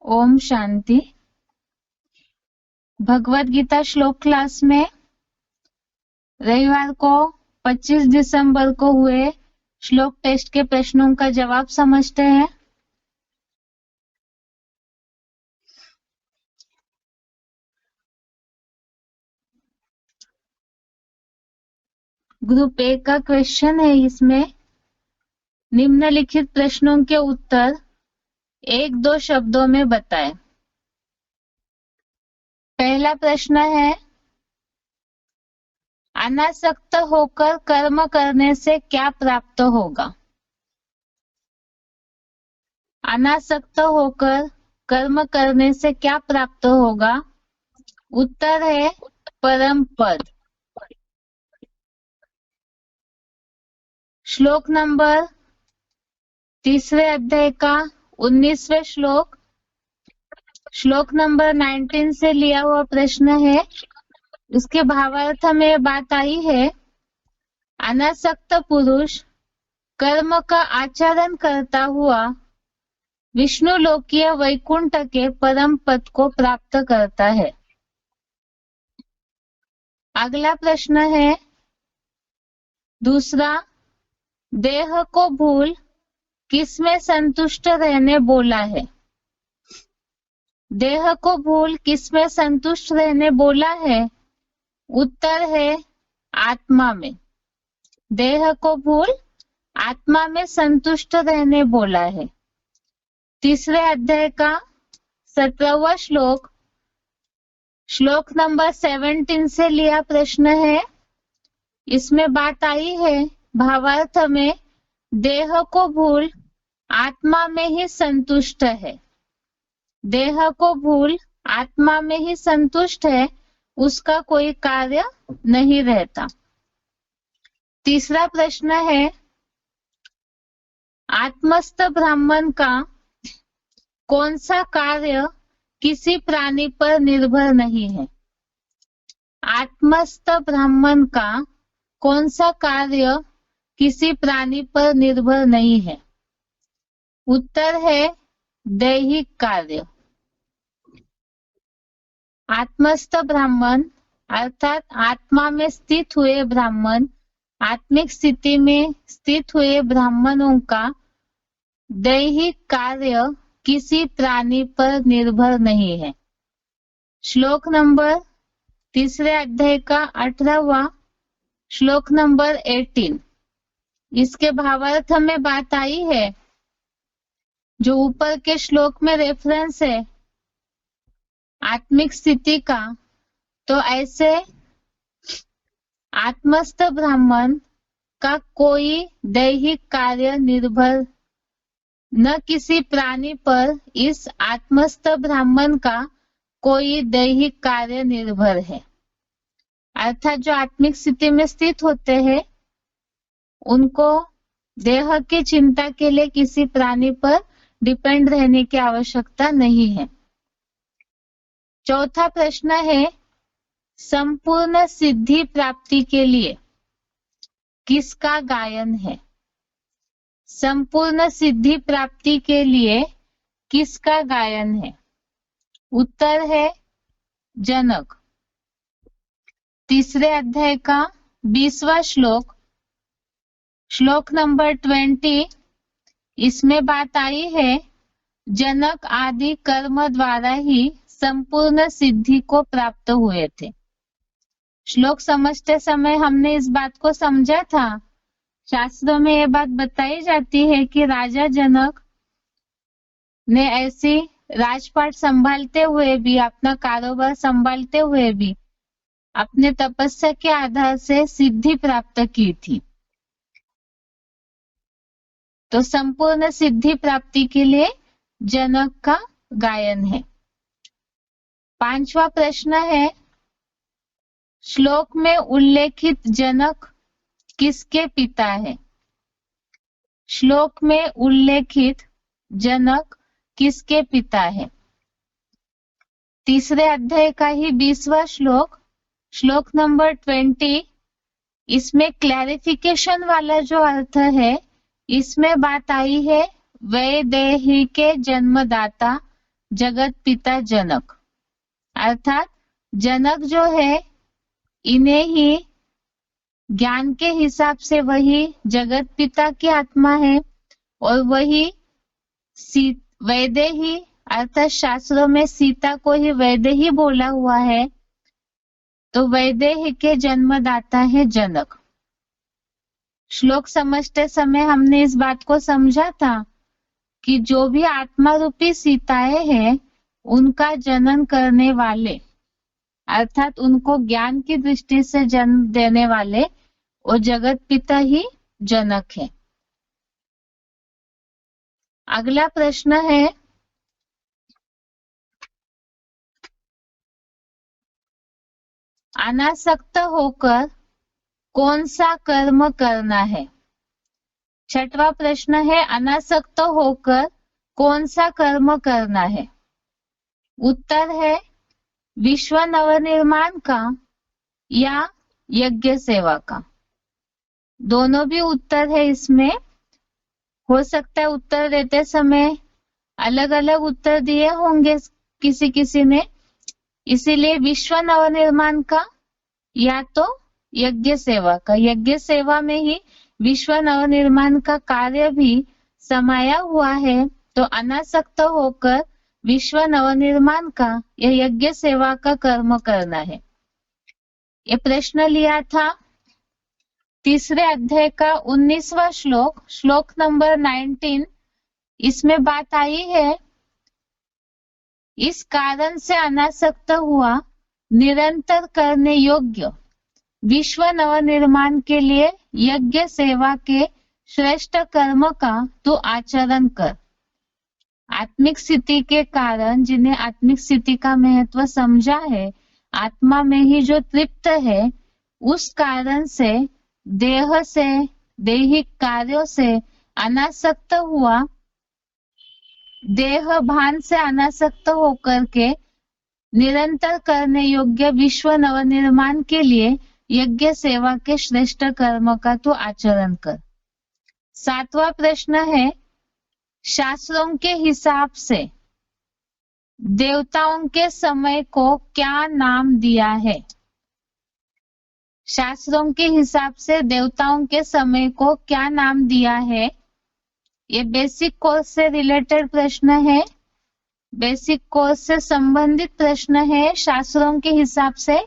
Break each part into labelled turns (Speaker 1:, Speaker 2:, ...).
Speaker 1: ओम शांति। भगवत गीता श्लोक क्लास में रविवार को 25 दिसंबर को हुए श्लोक टेस्ट के प्रश्नों का जवाब समझते हैं। ग्रुप ए का क्वेश्चन है, इसमें निम्नलिखित प्रश्नों के उत्तर 1-2 शब्दों में बताएं। पहला प्रश्न है, अनासक्त होकर कर्म करने से क्या प्राप्त होगा? अनासक्त होकर कर्म करने से क्या प्राप्त होगा? उत्तर है परम पद। श्लोक नंबर 3 अध्याय का 19वें श्लोक नंबर 19 से लिया हुआ प्रश्न है। इसके भावार्थ में बात आई है, अनासक्त पुरुष कर्म का आचरण करता हुआ विष्णु लोकीय वैकुंठ के परम पद को प्राप्त करता है। अगला प्रश्न है दूसरा, देह को भूल किसमें संतुष्ट रहने बोला है? देह को भूल किसमें संतुष्ट रहने बोला है? उत्तर है आत्मा में। देह को भूल आत्मा में संतुष्ट रहने बोला है। 3 अध्याय का 17वां श्लोक नंबर 17 से लिया प्रश्न है। इसमें बात आई है, भावार्थ में देह को भूल आत्मा में ही संतुष्ट है। देह को भूल आत्मा में ही संतुष्ट है, उसका कोई कार्य नहीं रहता। तीसरा प्रश्न है, आत्मस्थ ब्राह्मण का कौन सा कार्य किसी प्राणी पर निर्भर नहीं है? आत्मस्थ ब्राह्मण का कौन सा कार्य किसी प्राणी पर निर्भर नहीं है? उत्तर है दैहिक कार्य। आत्मस्थ ब्राह्मण अर्थात आत्मा में स्थित हुए ब्राह्मण, आत्मिक स्थिति में स्थित हुए ब्राह्मणों का दैहिक कार्य किसी प्राणी पर निर्भर नहीं है। श्लोक नंबर 3 अध्याय का 18वां श्लोक नंबर 18। इसके भावार्थ में बात आई है, जो ऊपर के श्लोक में रेफरेंस है आत्मिक स्थिति का, तो ऐसे आत्मस्थ ब्राह्मण का कोई दैहिक कार्य निर्भर न किसी प्राणी पर, इस आत्मस्थ ब्राह्मण का कोई दैहिक कार्य निर्भर है। अर्थात जो आत्मिक स्थिति में स्थित होते हैं उनको देह की चिंता के लिए किसी प्राणी पर डिपेंड रहने की आवश्यकता नहीं है। चौथा प्रश्न है, संपूर्ण सिद्धि प्राप्ति के लिए किसका गायन है? संपूर्ण सिद्धि प्राप्ति के लिए किसका गायन है? उत्तर है जनक। 3 अध्याय का 20वां श्लोक नंबर 20। इसमें बात आई है, जनक आदि कर्म द्वारा ही संपूर्ण सिद्धि को प्राप्त हुए थे। श्लोक समझते समय हमने इस बात को समझा था। शास्त्रों में यह बात बताई जाती है कि राजा जनक ने ऐसी राजपाट संभालते हुए भी, अपना कारोबार संभालते हुए भी अपने तपस्या के आधार से सिद्धि प्राप्त की थी। तो संपूर्ण सिद्धि प्राप्ति के लिए जनक का गायन है। 5वां प्रश्न है, श्लोक में उल्लेखित जनक किसके पिता है? श्लोक में उल्लेखित जनक किसके पिता है? 3 अध्याय का ही 20वां श्लोक नंबर 20। इसमें क्लैरिफिकेशन वाला जो अर्थ है, इसमें बात आई है, वैदेही के जन्मदाता जगत पिता जनक। अर्थात जनक जो है इन्हें ही ज्ञान के हिसाब से वही जगत पिता की आत्मा है और वही वैदेही अर्थात शास्त्रों में सीता को ही वैदेही बोला हुआ है, तो वैदेही के जन्मदाता है जनक। श्लोक समझते समय हमने इस बात को समझा था कि जो भी आत्मा रूपी सीताएं हैं उनका जनन करने वाले अर्थात उनको ज्ञान की दृष्टि से जन्म देने वाले और जगत पिता ही जनक है। अगला प्रश्न है, अनासक्त होकर कौन सा कर्म करना है। छठवां प्रश्न है, अनासक्त होकर कौन सा कर्म करना है। उत्तर है विश्व नवनिर्माण का या यज्ञ सेवा का। दोनों भी उत्तर है इसमें। हो सकता है उत्तर देते समय अलग अलग उत्तर दिए होंगे किसी किसी ने, इसीलिए विश्व नवनिर्माण का या तो यज्ञ सेवा का। यज्ञ सेवा में ही विश्व नवनिर्माण का कार्य भी समाया हुआ है, तो अनासक्त होकर विश्व नवनिर्माण का या यज्ञ सेवा का कर्म करना है। ये प्रश्न लिया था तीसरे अध्याय का 19वां श्लोक, श्लोक नंबर 19। इसमें बात आई है, इस कारण से अनासक्त हुआ निरंतर करने योग्य विश्व नवनिर्माण के लिए यज्ञ सेवा के श्रेष्ठ कर्म का तू आचरण कर। आत्मिक स्थिति के कारण, जिन्हें आत्मिक स्थिति का महत्व समझा है, आत्मा में ही जो तृप्त है, उस कारण से देह से, दैहिक कार्यों से अनासक्त हुआ, देह भान से अनासक्त होकर के निरंतर करने योग्य विश्व नवनिर्माण के लिए यज्ञ सेवा के श्रेष्ठ कर्म का तो आचरण कर। 7वां प्रश्न है, शास्त्रों के हिसाब से देवताओं के समय को क्या नाम दिया है। शास्त्रों के हिसाब से देवताओं के समय को क्या नाम दिया है। ये बेसिक कोर्स से रिलेटेड प्रश्न है, बेसिक कोर्स से संबंधित प्रश्न है। शास्त्रों के हिसाब से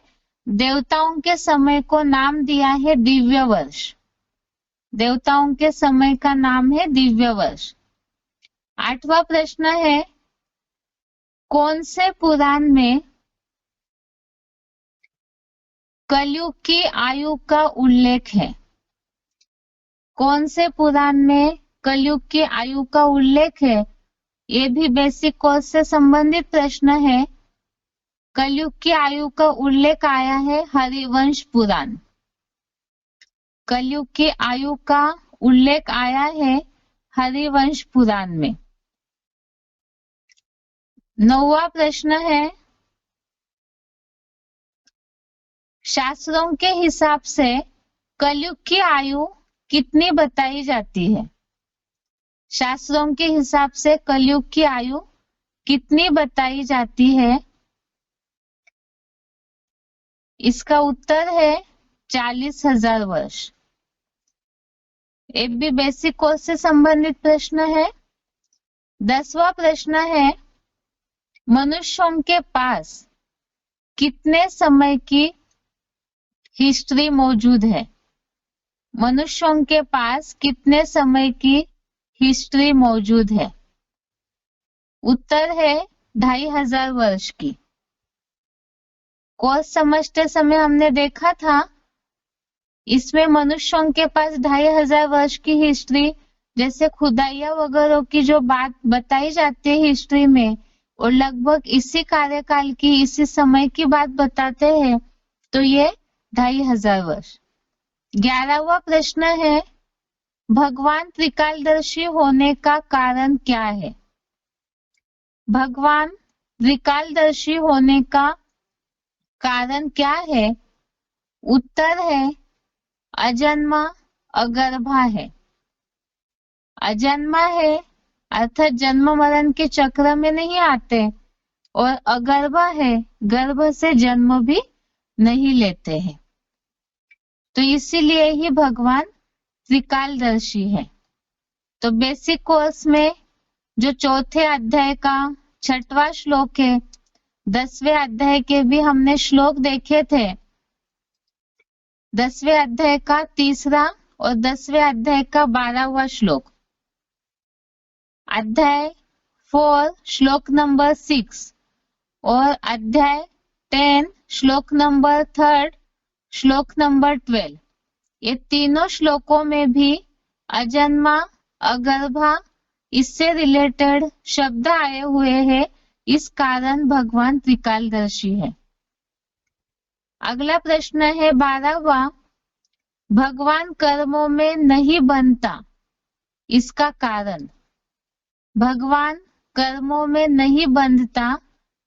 Speaker 1: देवताओं के समय को नाम दिया है दिव्य वर्ष। देवताओं के समय का नाम है दिव्य वर्ष। 8वां प्रश्न है, कौन से पुराण में कलयुग की आयु का उल्लेख है। कौन से पुराण में कलयुग की आयु का उल्लेख है। ये भी बेसिक कोर्स से संबंधित प्रश्न है। कलयुग की आयु का उल्लेख आया है हरिवंश पुराण। कलयुग की आयु का उल्लेख आया है हरिवंश पुराण में। 9वां प्रश्न है, शास्त्रों के हिसाब से कलयुग की आयु कितनी बताई जाती है। शास्त्रों के हिसाब से कलयुग की आयु कितनी बताई जाती है। इसका उत्तर है 40,000 वर्ष। एक भी बेसिक कोर्स से संबंधित प्रश्न है। 10वां प्रश्न है, मनुष्यों के पास कितने समय की हिस्ट्री मौजूद है। मनुष्यों के पास कितने समय की हिस्ट्री मौजूद है। उत्तर है 2,500 वर्ष की। कोर्स समझते समय हमने देखा था, इसमें मनुष्यों के पास 2,500 वर्ष की हिस्ट्री, जैसे खुदाइया वगैरह की जो बात बताई जाती है हिस्ट्री में, और लगभग इसी कार्यकाल की, इसी समय की बात बताते हैं, तो ये 2,500 वर्ष। 11वां प्रश्न है, भगवान त्रिकालदर्शी होने का कारण क्या है। भगवान त्रिकालदर्शी होने का कारण क्या है। उत्तर है अजन्मा अगर्भा है। अजन्मा है अर्थात जन्म मरण के चक्र में नहीं आते और अगर्भ है, गर्भ से जन्म भी नहीं लेते हैं। तो इसीलिए ही भगवान त्रिकालदर्शी है। तो बेसिक कोर्स में जो चौथे अध्याय का 6वां श्लोक है, 10वें अध्याय के भी हमने श्लोक देखे थे। 10वें अध्याय का 3रा और 10वें अध्याय का 12वां श्लोक, अध्याय 4 श्लोक नंबर 6 और अध्याय 10 श्लोक नंबर 3 श्लोक नंबर 12, ये तीनों श्लोकों में भी अजन्मा, अगर्भा, इससे रिलेटेड शब्द आए हुए हैं। इस कारण भगवान त्रिकालदर्शी है। अगला प्रश्न है 12वां, भगवान कर्मों में नहीं बनता, इसका कारण। भगवान कर्मों में नहीं बंधता,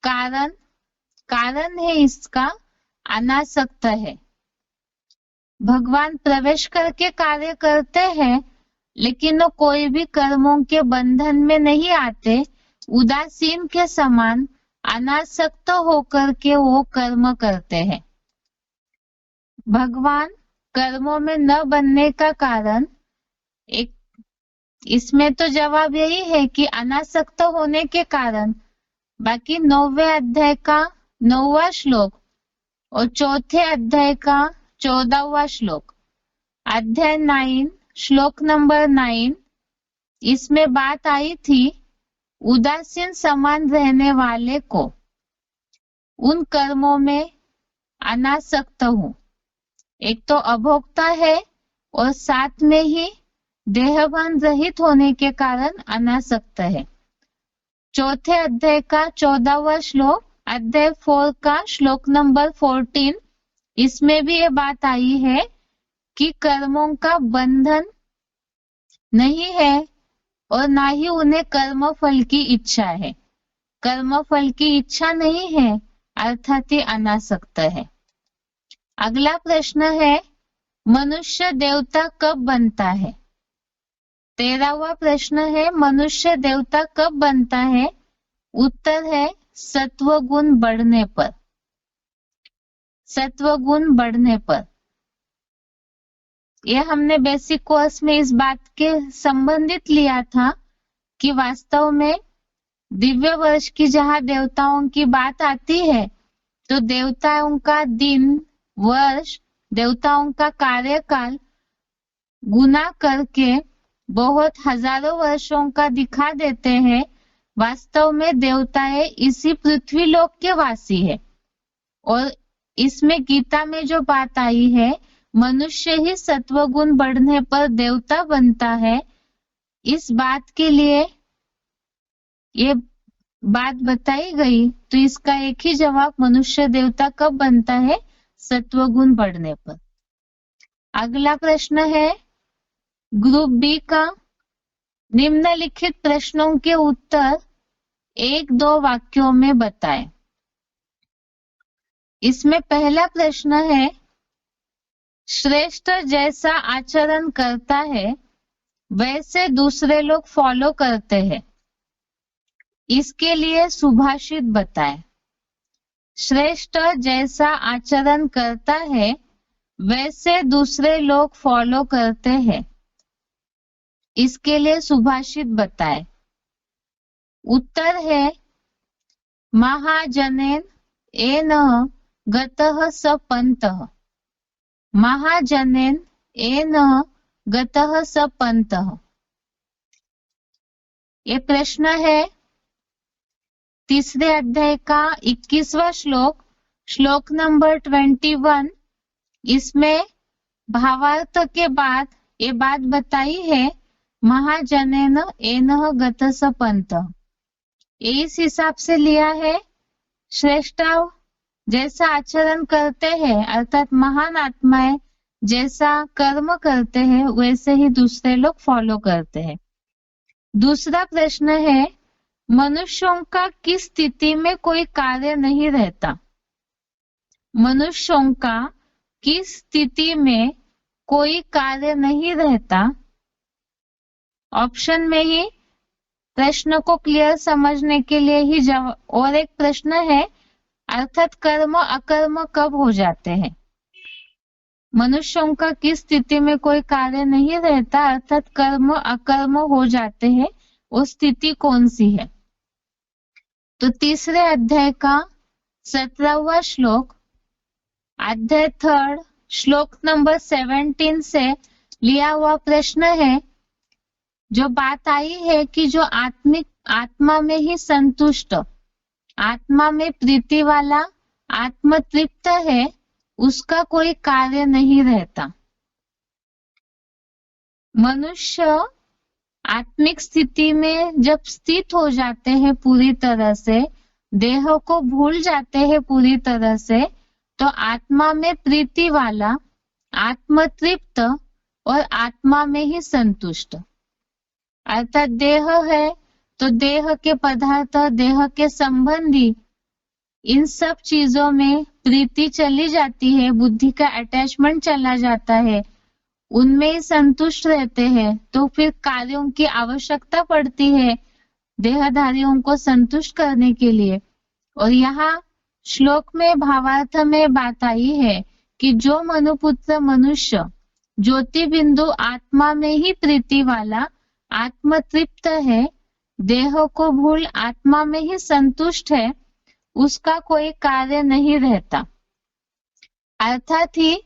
Speaker 1: कारण है इसका अनासक्त है। भगवान प्रवेश करके कार्य करते हैं, लेकिन वो कोई भी कर्मों के बंधन में नहीं आते। उदासीन के समान अनासक्त होकर के वो कर्म करते हैं। भगवान कर्मों में न बनने का कारण, एक इसमें तो जवाब यही है कि अनासक्त होने के कारण। बाकी 9वें अध्याय का 9वां श्लोक और चौथे अध्याय का 14वां श्लोक, अध्याय 9 श्लोक नंबर 9, इसमें बात आई थी उदासीन समान रहने वाले को उन कर्मों में अनासक्त हूं। एक तो अभोक्ता है और साथ में ही देहभान रहित होने के कारण अनासक्त है। चौथे अध्याय का 14वां श्लोक, अध्याय 4 का श्लोक नंबर 14, इसमें भी ये बात आई है कि कर्मों का बंधन नहीं है और ना ही उन्हें कर्म फल की इच्छा है। कर्म फल की इच्छा नहीं है, अर्थात ही अनासक्त है। अगला प्रश्न है, मनुष्य देवता कब बनता है? 13वां प्रश्न है, मनुष्य देवता कब बनता है? उत्तर है सत्व गुण बढ़ने पर। सत्व गुण बढ़ने पर। यह हमने बेसिक कोर्स में इस बात के संबंधित लिया था कि वास्तव में दिव्य वर्ष की जहां देवताओं की बात आती है, तो देवताओं का दिन, वर्ष, देवताओं का कार्यकाल गुना करके बहुत हजारों वर्षों का दिखा देते हैं। वास्तव में देवताएं इसी पृथ्वी लोक के वासी है। और इसमें गीता में जो बात आई है, मनुष्य ही सत्वगुण बढ़ने पर देवता बनता है, इस बात के लिए ये बात बताई गई। तो इसका एक ही जवाब, मनुष्य देवता कब बनता है? सत्वगुण बढ़ने पर। अगला प्रश्न है ग्रुप बी का, निम्नलिखित प्रश्नों के उत्तर 1-2 वाक्यों में बताएं। इसमें पहला प्रश्न है, श्रेष्ठ जैसा आचरण करता है वैसे दूसरे लोग फॉलो करते हैं, इसके लिए सुभाषित बताएं। श्रेष्ठ जैसा आचरण करता है वैसे दूसरे लोग फॉलो करते हैं, इसके लिए सुभाषित बताएं। उत्तर है महाजनेन एनः गतः स पंतः। महाजनेन एनः गतः स पंतः। ये प्रश्न है 3रे अध्याय का 21वां श्लोक, श्लोक नंबर 21। इसमें भावार्थ के बाद ये बात बताई है, महाजनेन एनः गतः स पंतः। इस हिसाब से लिया है, श्रेष्ठ जैसा आचरण करते हैं, अर्थात महान आत्माएं जैसा कर्म करते हैं वैसे ही दूसरे लोग फॉलो करते हैं। दूसरा प्रश्न है, मनुष्यों का किस स्थिति में कोई कार्य नहीं रहता? मनुष्यों का किस स्थिति में कोई कार्य नहीं रहता? ऑप्शन में ही प्रश्न को क्लियर समझने के लिए ही और एक प्रश्न है, अर्थात कर्म अकर्म कब हो जाते हैं? मनुष्यों का किस स्थिति में कोई कार्य नहीं रहता, अर्थात कर्म अकर्म हो जाते हैं, वो स्थिति कौन सी है? तो तीसरे अध्याय का 17वां श्लोक, अध्याय 3 श्लोक नंबर 17 से लिया हुआ प्रश्न है। जो बात आई है कि जो आत्मा में ही संतुष्ट, आत्मा में प्रीति वाला, आत्म तृप्त है, उसका कोई कार्य नहीं रहता। मनुष्य आत्मिक स्थिति में जब स्थित हो जाते हैं पूरी तरह से, देह को भूल जाते हैं पूरी तरह से, तो आत्मा में प्रीति वाला, आत्म तृप्त और आत्मा में ही संतुष्ट, अर्थात देह है तो देह के पदार्थ, देह के संबंधी, इन सब चीजों में प्रीति चली जाती है, बुद्धि का अटैचमेंट चला जाता है, उनमें ही संतुष्ट रहते हैं। तो फिर कार्यों की आवश्यकता पड़ती है देहधारियों को संतुष्ट करने के लिए। और यहाँ श्लोक में भावार्थ में बात आई है कि जो मनुपुत्र मनुष्य ज्योति बिंदु आत्मा में ही प्रीति वाला, आत्म तृप्त है, देह को भूल आत्मा में ही संतुष्ट है, उसका कोई कार्य नहीं रहता। अर्थात ही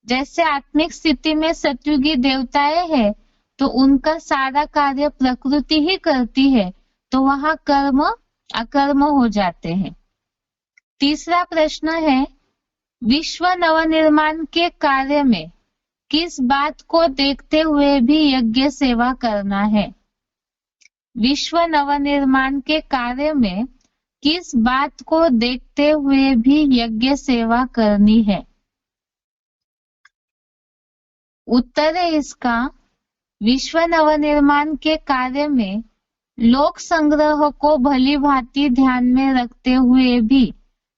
Speaker 1: जैसे आत्मिक स्थिति में सत्युगी देवताएं हैं तो उनका सारा कार्य प्रकृति ही करती है, तो वहां कर्म अकर्म हो जाते हैं। तीसरा प्रश्न है, विश्व नवनिर्माण के कार्य में किस बात को देखते हुए भी यज्ञ सेवा करना है? विश्व नवनिर्माण के कार्य में किस बात को देखते हुए भी यज्ञ सेवा करनी है? उत्तर है इसका, विश्व नवनिर्माण के कार्य में लोक संग्रह को भली भांति ध्यान में रखते हुए भी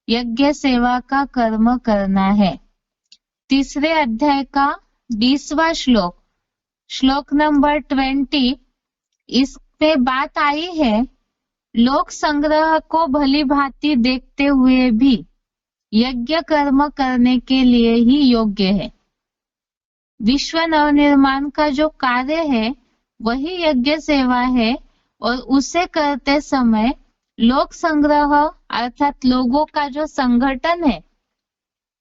Speaker 1: यज्ञ सेवा का कर्म करना है। तीसरे अध्याय का 20वां श्लोक, श्लोक नंबर 20, इस पे बात आई है, लोक संग्रह को भली भांति देखते हुए भी यज्ञ कर्म करने के लिए ही योग्य है। विश्व नवनिर्माण का जो कार्य है वही यज्ञ सेवा है, और उसे करते समय लोक संग्रह अर्थात लोगों का जो संगठन है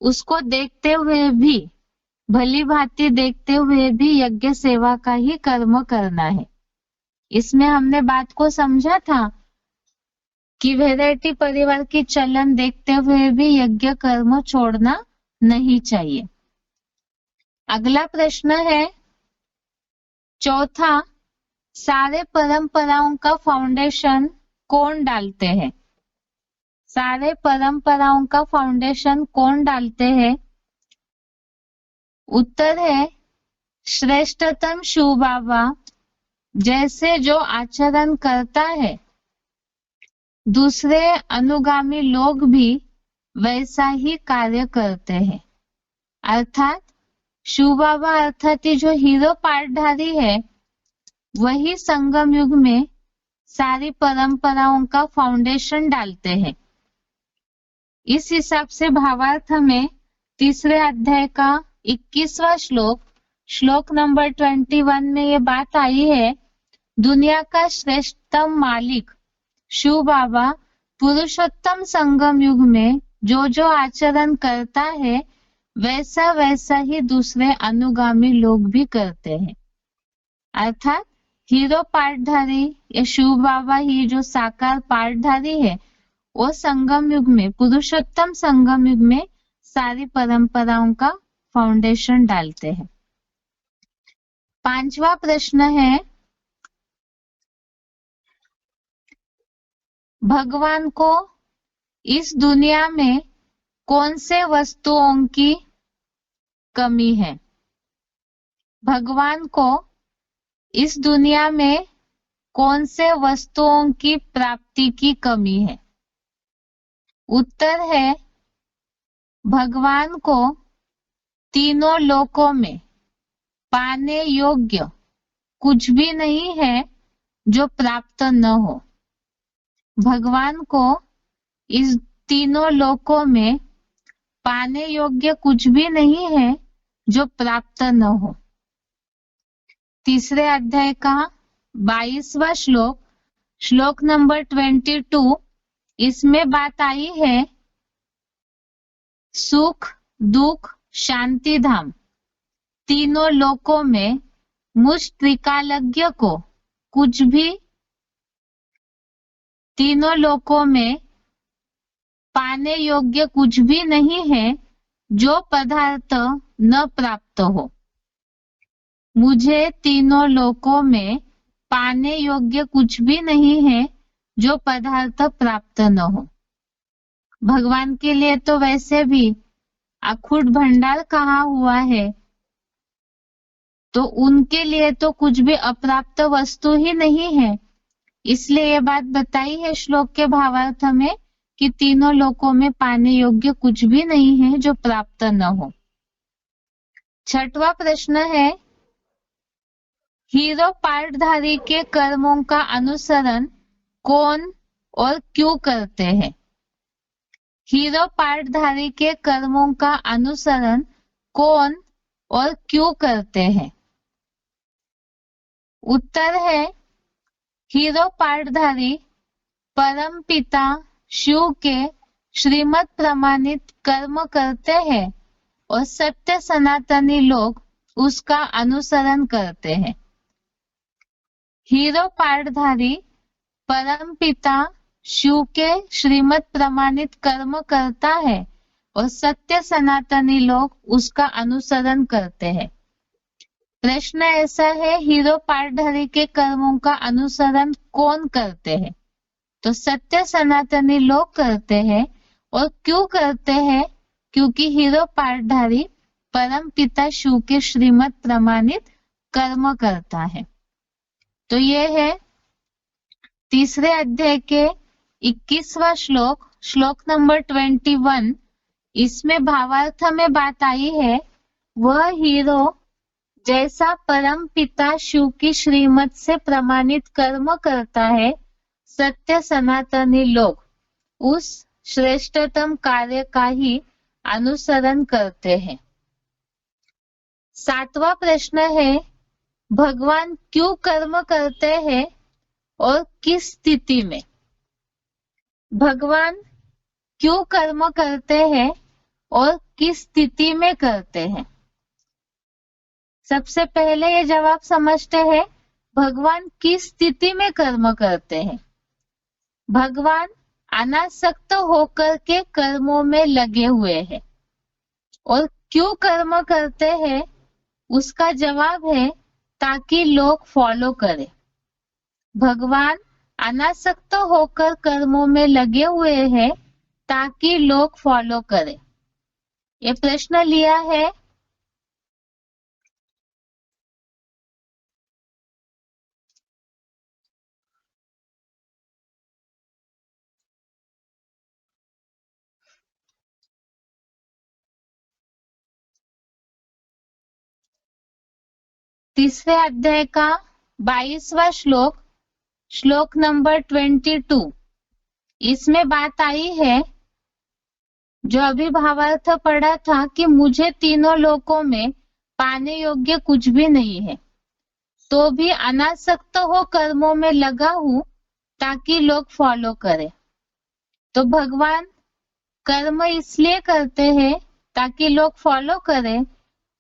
Speaker 1: उसको देखते हुए भी, भली भांति देखते हुए भी यज्ञ सेवा का ही कर्म करना है। इसमें हमने बात को समझा था कि वैरायटी परिवार की चलन देखते हुए भी यज्ञ कर्म छोड़ना नहीं चाहिए। अगला प्रश्न है चौथा, सारे परंपराओं का फाउंडेशन कौन डालते हैं? सारे परंपराओं का फाउंडेशन कौन डालते हैं? उत्तर है श्रेष्ठतम शिव बाबा जैसे जो आचरण करता है, दूसरे अनुगामी लोग भी वैसा ही कार्य करते हैं। अर्थात शिव बाबा अर्थात जो हीरो पाठधारी है वही संगम युग में सारी परंपराओं का फाउंडेशन डालते हैं। इस हिसाब से भावार्थ में तीसरे अध्याय का 21वां श्लोक, श्लोक नंबर 21 में ये बात आई है, दुनिया का श्रेष्ठतम मालिक शिव बाबा पुरुषोत्तम संगम युग में जो जो आचरण करता है वैसा वैसा ही दूसरे अनुगामी लोग भी करते हैं। अर्थात हीरो पाठधारी या शिव बाबा ही जो साकार पाठधारी है वो संगम युग में, पुरुषोत्तम संगम युग में सारी परंपराओं का फाउंडेशन डालते हैं। 5वां प्रश्न है, भगवान को इस दुनिया में कौन से वस्तुओं की कमी है? भगवान को इस दुनिया में कौन से वस्तुओं की प्राप्ति की कमी है? उत्तर है भगवान को तीनों लोकों में पाने योग्य कुछ भी नहीं है, जो प्राप्त न हो। भगवान को इस तीनों लोकों में पाने योग्य कुछ भी नहीं है जो प्राप्त न हो। तीसरे अध्याय का 22वां श्लोक, श्लोक नंबर 22, इसमें बात आई है सुख, दुख, शांति धाम तीनों लोकों में मुझ त्रिकालज्ञ को कुछ भी, तीनों लोकों में पाने योग्य कुछ भी नहीं है जो पदार्थ न प्राप्त हो। मुझे तीनों लोकों में पाने योग्य कुछ भी नहीं है जो पदार्थ प्राप्त न हो। भगवान के लिए तो वैसे भी अखूट भंडार कहा हुआ है, तो उनके लिए तो कुछ भी अप्राप्त वस्तु ही नहीं है। इसलिए ये बात बताई है श्लोक के भावार्थ में कि तीनों लोकों में पाने योग्य कुछ भी नहीं है जो प्राप्त न हो। छठवां प्रश्न है, हीरो पार्टधारी के कर्मों का अनुसरण कौन और क्यों करते हैं? हीरो पार्टधारी के कर्मों का अनुसरण कौन और क्यों करते हैं? उत्तर है, हीरो पार्टधारी परम पिता शिव के श्रीमत प्रमाणित कर्म करते हैं और सत्य सनातनी लोग उसका अनुसरण करते हैं। हीरो पार्टधारी परम पिता शिव के श्रीमत प्रमाणित कर्म करता है और सत्य सनातनी लोग उसका अनुसरण करते हैं। प्रश्न ऐसा है, हीरो पार्टधारी के कर्मों का अनुसरण कौन करते हैं? तो सत्य सनातनी लोग करते हैं। और क्यों करते हैं? क्योंकि हीरो पार्टधारी परम पिता शिव के श्रीमत प्रमाणित कर्म करता है। तो ये है तीसरे अध्याय के 21वां श्लोक, श्लोक नंबर 21। इसमें भावार्थ में बात आई है, वह हीरो जैसा परम पिता शिव की श्रीमत से प्रमाणित कर्म करता है, सत्य सनातनी लोग उस श्रेष्ठतम कार्य का ही अनुसरण करते हैं। 7वां प्रश्न है, भगवान क्यों कर्म करते हैं और किस स्थिति में? भगवान क्यों कर्म करते हैं और किस स्थिति में करते हैं? सबसे पहले ये जवाब समझते हैं, भगवान किस स्थिति में कर्म करते हैं। भगवान अनासक्त होकर के कर्मों में लगे हुए हैं। और क्यों कर्म करते हैं उसका जवाब है ताकि लोग फॉलो करें। भगवान अनासक्त होकर कर्मों में लगे हुए हैं ताकि लोग फॉलो करें। ये प्रश्न लिया है तीसरे अध्याय का 22वां श्लोक, श्लोक नंबर 22। इसमें बात आई है, जो अभी भावार्थ पढ़ा था कि मुझे तीनों लोकों में पाने योग्य कुछ भी नहीं है, तो भी अनासक्त हो कर्मों में लगा हूं ताकि लोग फॉलो करें। तो भगवान कर्म इसलिए करते हैं ताकि लोग फॉलो करें,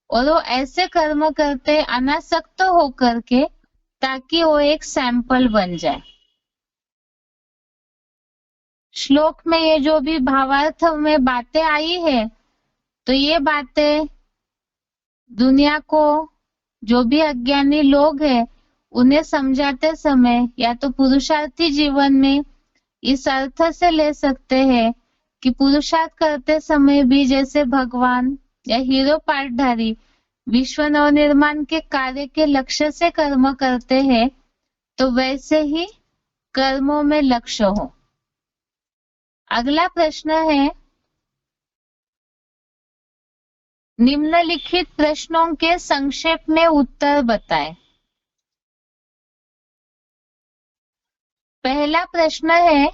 Speaker 1: और वो ऐसे कर्म करते अनासक्त होकर के ताकि वो एक सैंपल बन जाए। श्लोक में ये जो भी भावार्थ में बातें आई है, तो ये बातें दुनिया को, जो भी अज्ञानी लोग हैं, उन्हें समझाते समय या तो पुरुषार्थी जीवन में इस अर्थ से ले सकते हैं कि पुरुषार्थ करते समय भी जैसे भगवान या हीरो पार्टधारी विश्व नवनिर्माण के कार्य के लक्ष्य से कर्म करते हैं, तो वैसे ही कर्मों में लक्ष्य हो। अगला प्रश्न है, निम्नलिखित प्रश्नों के संक्षेप में उत्तर बताएं। पहला प्रश्न है,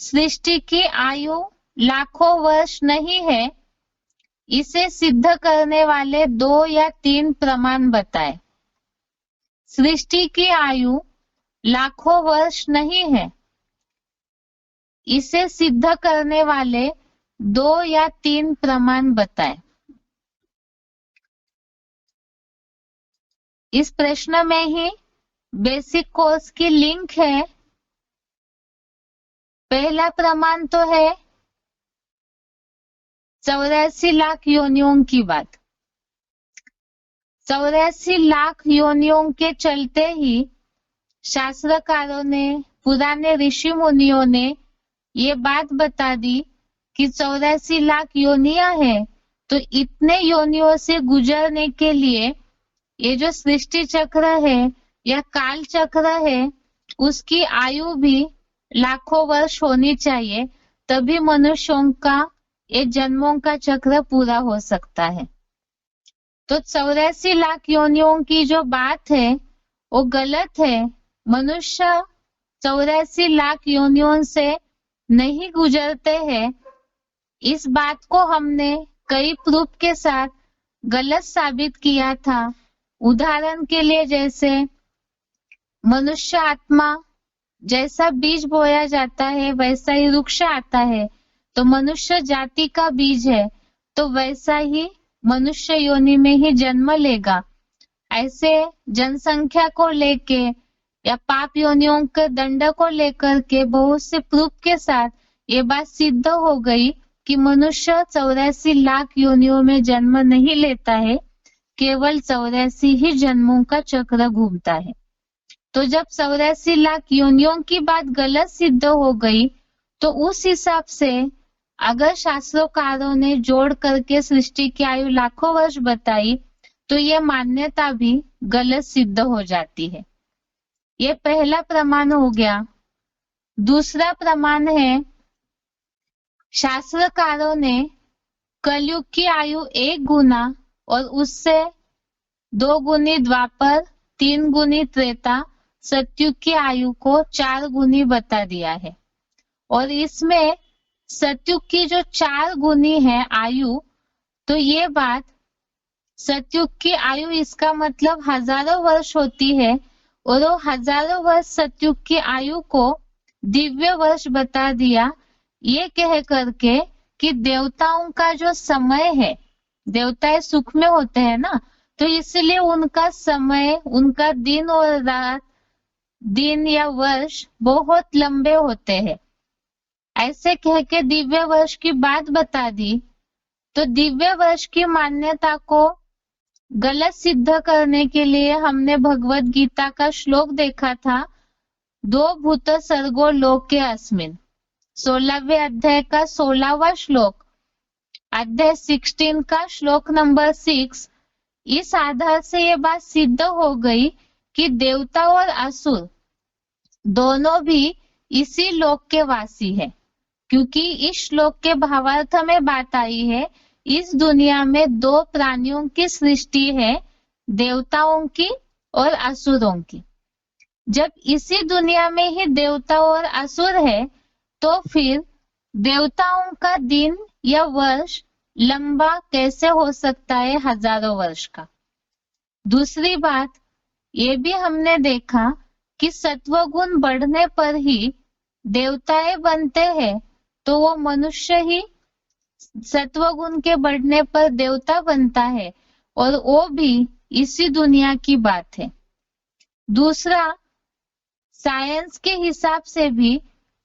Speaker 1: सृष्टि की आयु लाखों वर्ष नहीं है, इसे सिद्ध करने वाले 2 या 3 प्रमाण बताएं। सृष्टि की आयु लाखों वर्ष नहीं है, इसे सिद्ध करने वाले 2 या 3 प्रमाण बताएं। इस प्रश्न में ही बेसिक कोर्स की लिंक है। पहला प्रमाण तो है 84 लाख योनियों की बात। 84 लाख योनियों के चलते ही शास्त्रकारों ने, पुराने ऋषि मुनियों ने ये बात बता दी कि 84 लाख योनियां हैं, तो इतने योनियों से गुजरने के लिए ये जो सृष्टि चक्र है या काल चक्र है, उसकी आयु भी लाखों वर्ष होनी चाहिए, तभी मनुष्यों का ये जन्मों का चक्र पूरा हो सकता है। तो 84 लाख योनियों की जो बात है वो गलत है। मनुष्य 84 लाख योनियों से नहीं गुजरते हैं। इस बात को हमने कई प्रूफ के साथ गलत साबित किया था। उदाहरण के लिए, जैसे मनुष्य आत्मा, जैसा बीज बोया जाता है वैसा ही वृक्ष आता है, तो मनुष्य जाति का बीज है, तो वैसा ही मनुष्य योनि में ही जन्म लेगा। ऐसे जनसंख्या को लेके या पाप योनियों के दंड को लेकर के बहुत से प्रूफ के साथ ये बात सिद्ध हो गई कि मनुष्य 84 लाख योनियों में जन्म नहीं लेता है, केवल 84 ही जन्मों का चक्र घूमता है। तो जब 84 लाख योनियों की बात गलत सिद्ध हो गई, तो उस हिसाब से अगर शास्त्रोकारों ने जोड़ करके सृष्टि की आयु लाखों वर्ष बताई, तो ये मान्यता भी गलत सिद्ध हो जाती है। ये पहला प्रमाण हो गया। दूसरा प्रमाण है, शास्त्रकारों ने कलयुग की आयु 1 गुना और उससे 2 गुनी द्वापर, 3 गुनी त्रेता, सतयुग की आयु को 4 गुनी बता दिया है। और इसमें सतयुग की जो 4 गुनी है आयु, तो ये बात सतयुग की आयु, इसका मतलब हजारों वर्ष होती है, और वो हजारों वर्ष सतयुग की आयु को दिव्य वर्ष बता दिया, ये कह करके कि देवताओं का जो समय है, देवताएं सुख में होते हैं ना, तो इसलिए उनका समय, उनका दिन और रात, दिन या वर्ष बहुत लंबे होते हैं। ऐसे कह के दिव्य वर्ष की बात बता दी। तो दिव्य वर्ष की मान्यता को गलत सिद्ध करने के लिए हमने भगवत गीता का श्लोक देखा था, 2 भूत सर्गो लोके अस्मिन्, 16वें अध्याय का 16वां श्लोक, अध्याय 16 का श्लोक नंबर 6। इस आधार से ये बात सिद्ध हो गई कि देवता और असुर दोनों भी इसी लोक के वासी है, क्योंकि इस श्लोक के भावार्थ में बात आई है, इस दुनिया में 2 प्राणियों की सृष्टि है, देवताओं की और असुरों की। जब इसी दुनिया में ही देवता और असुर है, तो फिर देवताओं का दिन या वर्ष लंबा कैसे हो सकता है, हजारों वर्ष का। दूसरी बात ये भी हमने देखा कि सत्वगुण बढ़ने पर ही देवताएं बनते हैं, तो वो मनुष्य ही सत्वगुण के बढ़ने पर देवता बनता है, और वो भी इसी दुनिया की बात है। दूसरा, साइंस के हिसाब से भी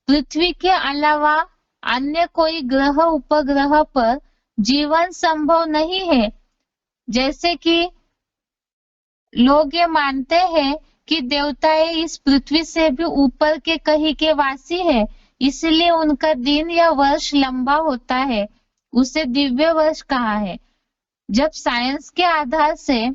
Speaker 1: पृथ्वी के अलावा अन्य कोई ग्रह उपग्रह पर जीवन संभव नहीं है। जैसे कि लोग ये मानते हैं कि देवताएं इस पृथ्वी से भी ऊपर के कहीं के वासी है, इसलिए उनका दिन या वर्ष लंबा होता है, उसे दिव्य वर्ष कहा है। जब साइंस के आधार से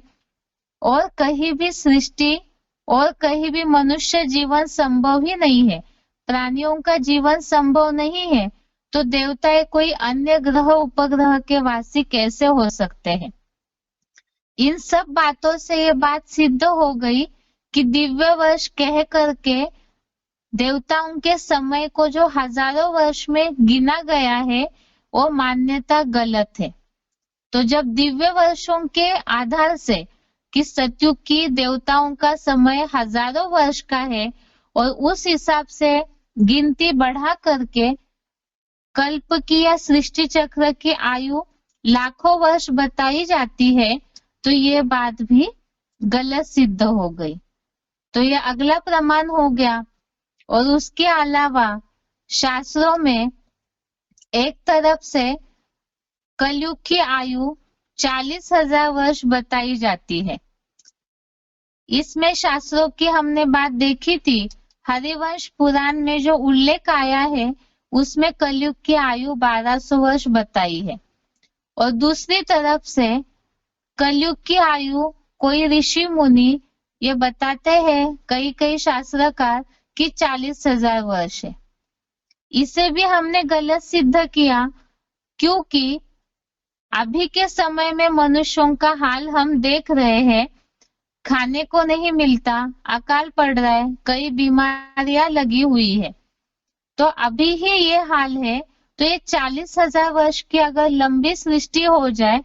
Speaker 1: और कहीं भी सृष्टि और कहीं भी मनुष्य जीवन संभव ही नहीं है, प्राणियों का जीवन संभव नहीं है, तो देवताएं कोई अन्य ग्रह उपग्रह के वासी कैसे हो सकते हैं। इन सब बातों से ये बात सिद्ध हो गई कि दिव्य वर्ष कह करके देवताओं के समय को जो हजारों वर्ष में गिना गया है वो मान्यता गलत है। तो जब दिव्य वर्षों के आधार से कि सतयुग की देवताओं का समय हजारों वर्ष का है और उस हिसाब से गिनती बढ़ा करके कल्प की या सृष्टि चक्र की आयु लाखों वर्ष बताई जाती है, तो ये बात भी गलत सिद्ध हो गई। तो ये अगला प्रमाण हो गया। और उसके अलावा शास्त्रों में एक तरफ से कलयुग की आयु 40,000 वर्ष बताई जाती है। इसमें शास्त्रों की हमने बात देखी थी, हरिवंश पुराण में जो उल्लेख आया है उसमें कलयुग की आयु 1200 वर्ष बताई है। और दूसरी तरफ से कलयुग की आयु कोई ऋषि मुनि ये बताते हैं, कई कई शास्त्रकार, कि 40,000 वर्ष है। इसे भी हमने गलत सिद्ध किया, क्योंकि अभी के समय में मनुष्यों का हाल हम देख रहे हैं। खाने को नहीं मिलता, अकाल पड़ रहा है, कई बीमारियां लगी हुई है। तो अभी ही ये हाल है, तो ये 40,000 वर्ष की अगर लंबी सृष्टि हो जाए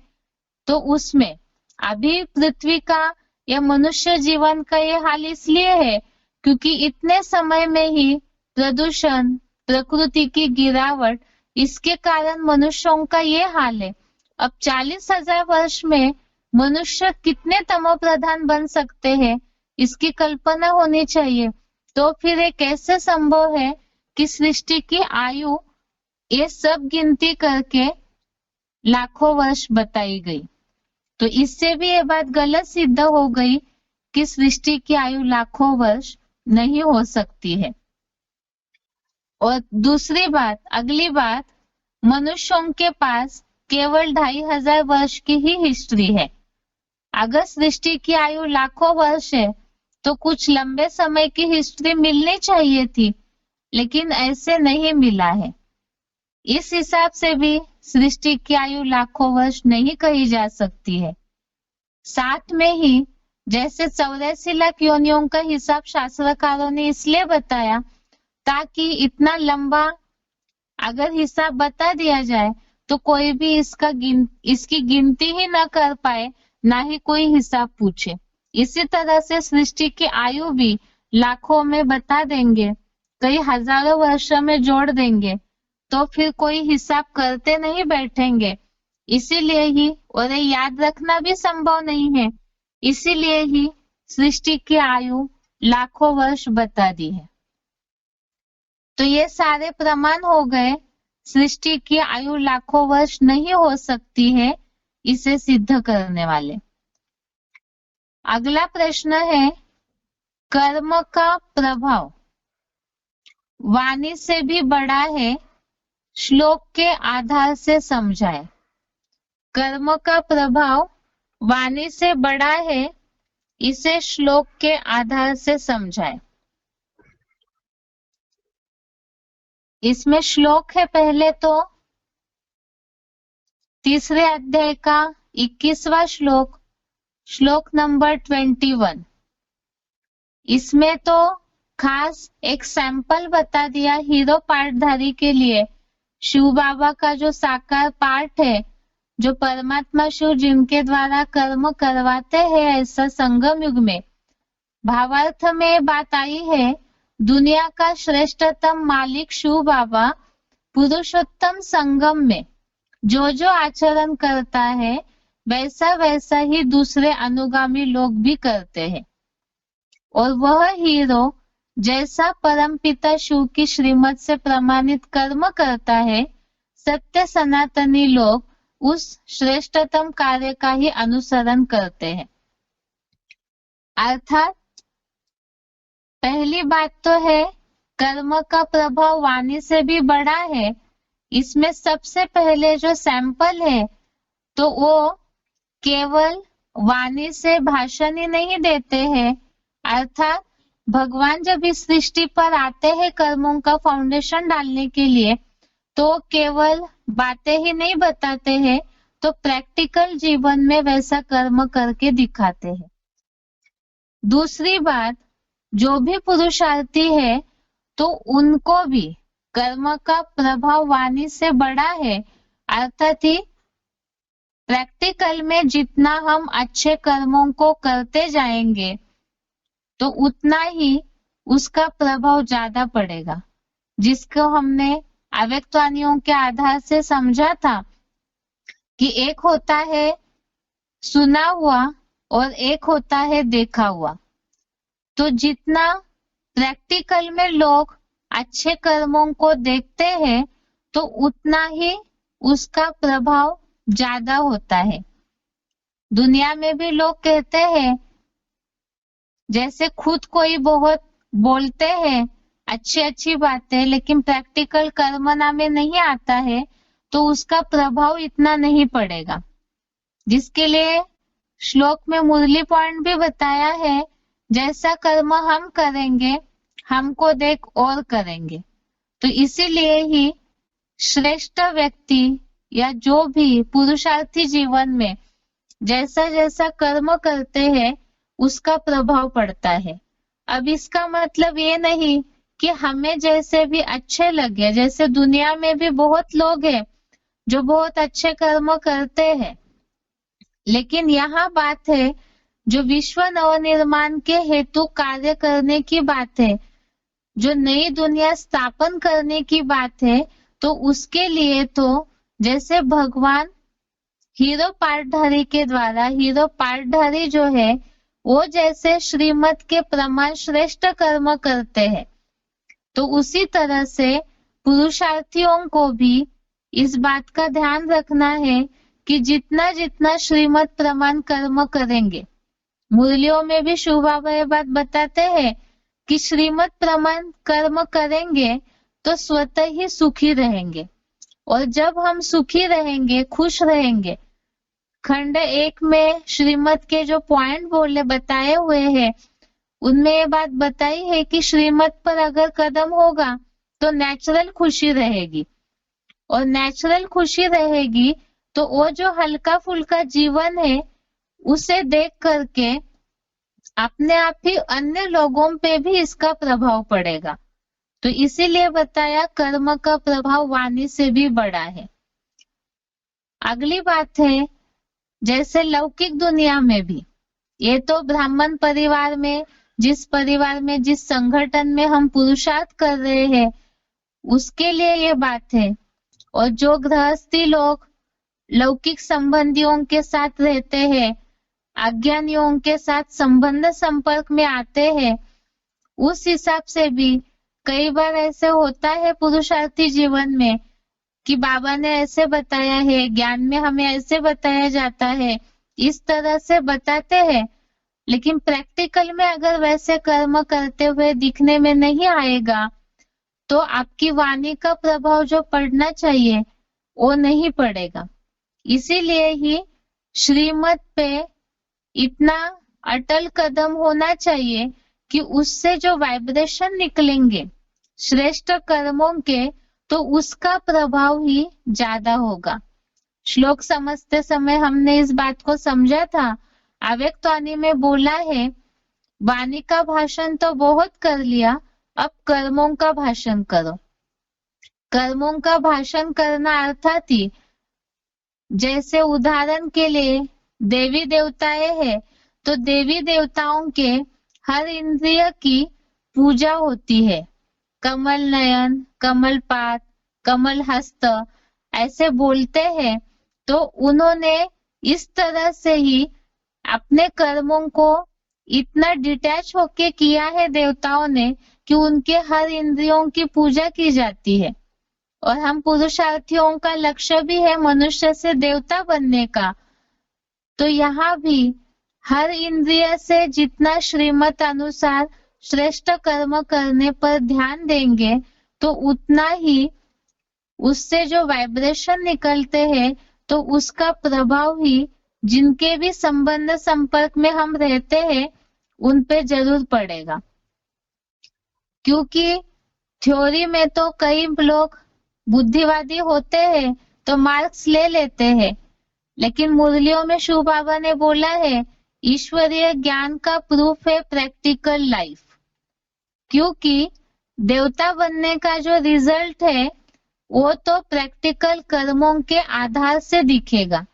Speaker 1: तो उसमें अभी पृथ्वी का या मनुष्य जीवन का ये हाल इसलिए है क्योंकि इतने समय में ही प्रदूषण, प्रकृति की गिरावट, इसके कारण मनुष्यों का ये हाल है। अब 40,000 वर्ष में मनुष्य कितने तमोप्रधान बन सकते हैं, इसकी कल्पना होनी चाहिए। तो फिर ये कैसे संभव है कि सृष्टि की आयु ये सब गिनती करके लाखों वर्ष बताई गई? तो इससे भी ये बात गलत सिद्ध हो गई कि सृष्टि की आयु लाखों वर्ष नहीं हो सकती है। और दूसरी बात, अगली बात, मनुष्यों के पास केवल 2,500 वर्ष की ही हिस्ट्री है। अगर सृष्टि की आयु लाखों वर्ष है तो कुछ लंबे समय की हिस्ट्री मिलनी चाहिए थी, लेकिन ऐसे नहीं मिला है। इस हिसाब से भी सृष्टि की आयु लाखों वर्ष नहीं कही जा सकती है। साथ में ही जैसे 84 लाख योनियों का हिसाब शास्त्रकारों ने इसलिए बताया ताकि इतना लंबा अगर हिसाब बता दिया जाए तो कोई भी इसकी गिनती ही ना कर पाए, ना ही कोई हिसाब पूछे। इसी तरह से सृष्टि की आयु भी लाखों में बता देंगे, कई हजारों वर्षों में जोड़ देंगे, तो फिर कोई हिसाब करते नहीं बैठेंगे। इसीलिए ही, और ये याद रखना भी संभव नहीं है, इसीलिए ही सृष्टि की आयु लाखों वर्ष बता दी है। तो ये सारे प्रमाण हो गए, सृष्टि की आयु लाखों वर्ष नहीं हो सकती है, इसे सिद्ध करने वाले। अगला प्रश्न है, कर्म का प्रभाव वाणी से भी बड़ा है, श्लोक के आधार से समझाए। कर्म का प्रभाव वाणी से बड़ा है, इसे श्लोक के आधार से समझाए। इसमें श्लोक है पहले तो 3 अध्याय का 21वां श्लोक, श्लोक नंबर 21। इसमें तो खास एक सैंपल बता दिया हीरो पार्टधारी के लिए, शिव बाबा का जो साकार पार्ट है, जो परमात्मा शिव जिनके द्वारा कर्म करवाते हैं ऐसा संगम युग में। भावार्थ में बात आई है, दुनिया का श्रेष्ठतम मालिक शिव बाबा पुरुषोत्तम संगम में जो जो आचरण करता है वैसा वैसा ही दूसरे अनुगामी लोग भी करते हैं। और वह हीरो जैसा परमपिता शिव की श्रीमत से प्रमाणित कर्म करता है, सत्य सनातनी लोग उस श्रेष्ठतम कार्य का ही अनुसरण करते हैं। अर्थात पहली बात तो है, कर्म का प्रभाव वाणी से भी बड़ा है। इसमें सबसे पहले जो सैंपल है तो वो केवल वाणी से भाषण ही नहीं देते हैं, अर्थात भगवान जब इस सृष्टि पर आते हैं कर्मों का फाउंडेशन डालने के लिए, तो केवल बातें ही नहीं बताते हैं, तो प्रैक्टिकल जीवन में वैसा कर्म करके दिखाते हैं। दूसरी बात, जो भी पुरुषार्थी है तो उनको भी कर्म का प्रभाव वाणी से बड़ा है। अर्थात ही प्रैक्टिकल में जितना हम अच्छे कर्मों को करते जाएंगे तो उतना ही उसका प्रभाव ज्यादा पड़ेगा, जिसको हमने अव्यक्त वाणियों के आधार से समझा था कि एक होता है सुना हुआ और एक होता है देखा हुआ। तो जितना प्रैक्टिकल में लोग अच्छे कर्मों को देखते हैं तो उतना ही उसका प्रभाव ज्यादा होता है। दुनिया में भी लोग कहते हैं, जैसे खुद कोई बहुत बोलते हैं अच्छी अच्छी बातें, लेकिन प्रैक्टिकल कर्मना में नहीं आता है तो उसका प्रभाव इतना नहीं पड़ेगा। जिसके लिए श्लोक में मुरली पॉइंट भी बताया है, जैसा कर्म हम करेंगे हमको देख और करेंगे। तो इसीलिए ही श्रेष्ठ व्यक्ति या जो भी पुरुषार्थी जीवन में जैसा जैसा कर्म करते हैं उसका प्रभाव पड़ता है। अब इसका मतलब ये नहीं कि हमें जैसे भी अच्छे लगे, जैसे दुनिया में भी बहुत लोग हैं जो बहुत अच्छे कर्म करते हैं, लेकिन यहाँ बात है जो विश्व नवनिर्माण के हेतु कार्य करने की बात है, जो नई दुनिया स्थापन करने की बात है, तो उसके लिए तो जैसे भगवान हीरो पाठधारी के द्वारा, हीरो पाठधारी जो है वो जैसे श्रीमत के प्रमाण श्रेष्ठ कर्म करते हैं, तो उसी तरह से पुरुषार्थियों को भी इस बात का ध्यान रखना है कि जितना जितना श्रीमत प्रमाण कर्म करेंगे, मुरलियों में भी शिव बाबा ये बात बताते हैं कि श्रीमत प्रमाण कर्म करेंगे तो स्वतः ही सुखी रहेंगे। और जब हम सुखी रहेंगे, खुश रहेंगे, खंड 1 में श्रीमत के जो पॉइंट बोले बताए हुए हैं उनमें ये बात बताई है कि श्रीमत पर अगर कदम होगा तो नेचुरल खुशी रहेगी, और नेचुरल खुशी रहेगी तो वो जो हल्का फुल्का जीवन है उसे देख करके अपने आप ही अन्य लोगों पे भी इसका प्रभाव पड़ेगा। तो इसीलिए बताया कर्म का प्रभाव वाणी से भी बड़ा है। अगली बात है, जैसे लौकिक दुनिया में भी, ये तो ब्राह्मण परिवार में, जिस परिवार में जिस संगठन में हम पुरुषार्थ कर रहे हैं उसके लिए ये बात है। और जो गृहस्थी लोग लौकिक संबंधियों के साथ रहते हैं, अज्ञानियों के साथ संबंध संपर्क में आते हैं, उस हिसाब से भी कई बार ऐसे होता है पुरुषार्थी जीवन में कि बाबा ने ऐसे बताया है, ज्ञान में हमें ऐसे बताया जाता है, इस तरह से बताते हैं, लेकिन प्रैक्टिकल में अगर वैसे कर्म करते हुए दिखने में नहीं आएगा तो आपकी वाणी का प्रभाव जो पड़ना चाहिए वो नहीं पड़ेगा। इसीलिए ही श्रीमत पे इतना अटल कदम होना चाहिए कि उससे जो वाइब्रेशन निकलेंगे श्रेष्ठ कर्मों के, तो उसका प्रभाव ही ज्यादा होगा। श्लोक समझते समय हमने इस बात को समझा था। अव्यक्त वाणी में बोला है, वाणी का भाषण तो बहुत कर लिया, अब कर्मों का भाषण करो। कर्मों का भाषण करना अर्थात ही, जैसे उदाहरण के लिए देवी देवताएं हैं तो देवी देवताओं के हर इंद्रिय की पूजा होती है। कमल नयन, कमल पात, कमल हस्त ऐसे बोलते हैं, तो उन्होंने इस तरह से ही अपने कर्मों को इतना डिटैच होके किया है देवताओं ने कि उनके हर इंद्रियों की पूजा की जाती है। और हम पुरुषार्थियों का लक्ष्य भी है मनुष्य से देवता बनने का, तो यहाँ भी हर इंद्रिय से जितना श्रीमत अनुसार श्रेष्ठ कर्म करने पर ध्यान देंगे तो उतना ही उससे जो वाइब्रेशन निकलते हैं तो उसका प्रभाव ही जिनके भी संबंध संपर्क में हम रहते हैं उन पे जरूर पड़ेगा। क्योंकि थ्योरी में तो कई लोग बुद्धिवादी होते हैं तो मार्क्स ले लेते हैं, लेकिन मुरलियों में शिव बाबा ने बोला है ईश्वरीय ज्ञान का प्रूफ है प्रैक्टिकल लाइफ। क्योंकि देवता बनने का जो रिजल्ट है वो तो प्रैक्टिकल कर्मों के आधार से दिखेगा।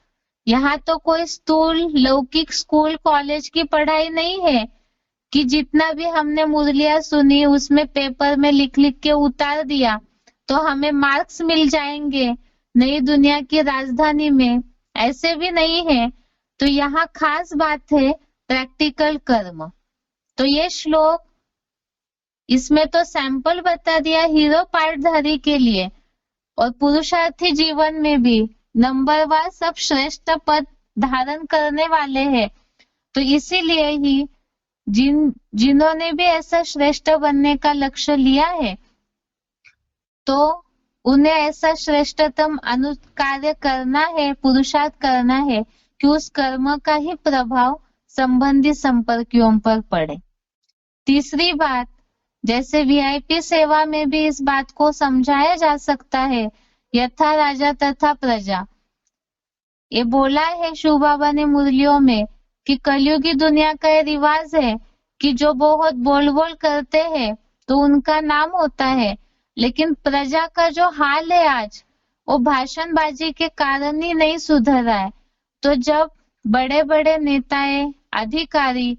Speaker 1: यहाँ तो कोई स्थूल लौकिक स्कूल कॉलेज की पढ़ाई नहीं है कि जितना भी हमने मुरलियां सुनी उसमें पेपर में लिख लिख के उतार दिया तो हमें मार्क्स मिल जाएंगे नई दुनिया की राजधानी में। ऐसे भी नहीं है। तो यहाँ खास बात है प्रैक्टिकल कर्म। तो ये श्लोक इसमें तो सैंपल बता दिया हीरो पार्टधारी के लिए, और पुरुषार्थी जीवन में भी नंबरवार सब श्रेष्ठ पद धारण करने वाले हैं। तो इसीलिए ही जिन्होंने भी ऐसा श्रेष्ठ बनने का लक्ष्य लिया है तो उन्हें ऐसा श्रेष्ठतम कार्य करना है, पुरुषार्थ करना है कि उस कर्म का ही प्रभाव संबंधी संपर्कियों पर पड़े। तीसरी बात, जैसे वीआईपी सेवा में भी इस बात को समझाया जा सकता है, यथा राजा तथा प्रजा। ये बोला है शिव बाबा ने मुरलियों में कि कलयुगी दुनिया का ये रिवाज है कि जो बहुत बोल बोल करते हैं तो उनका नाम होता है, लेकिन प्रजा का जो हाल है आज वो भाषणबाजी के कारण ही नहीं सुधर रहा है। तो जब बड़े बड़े नेताएं अधिकारी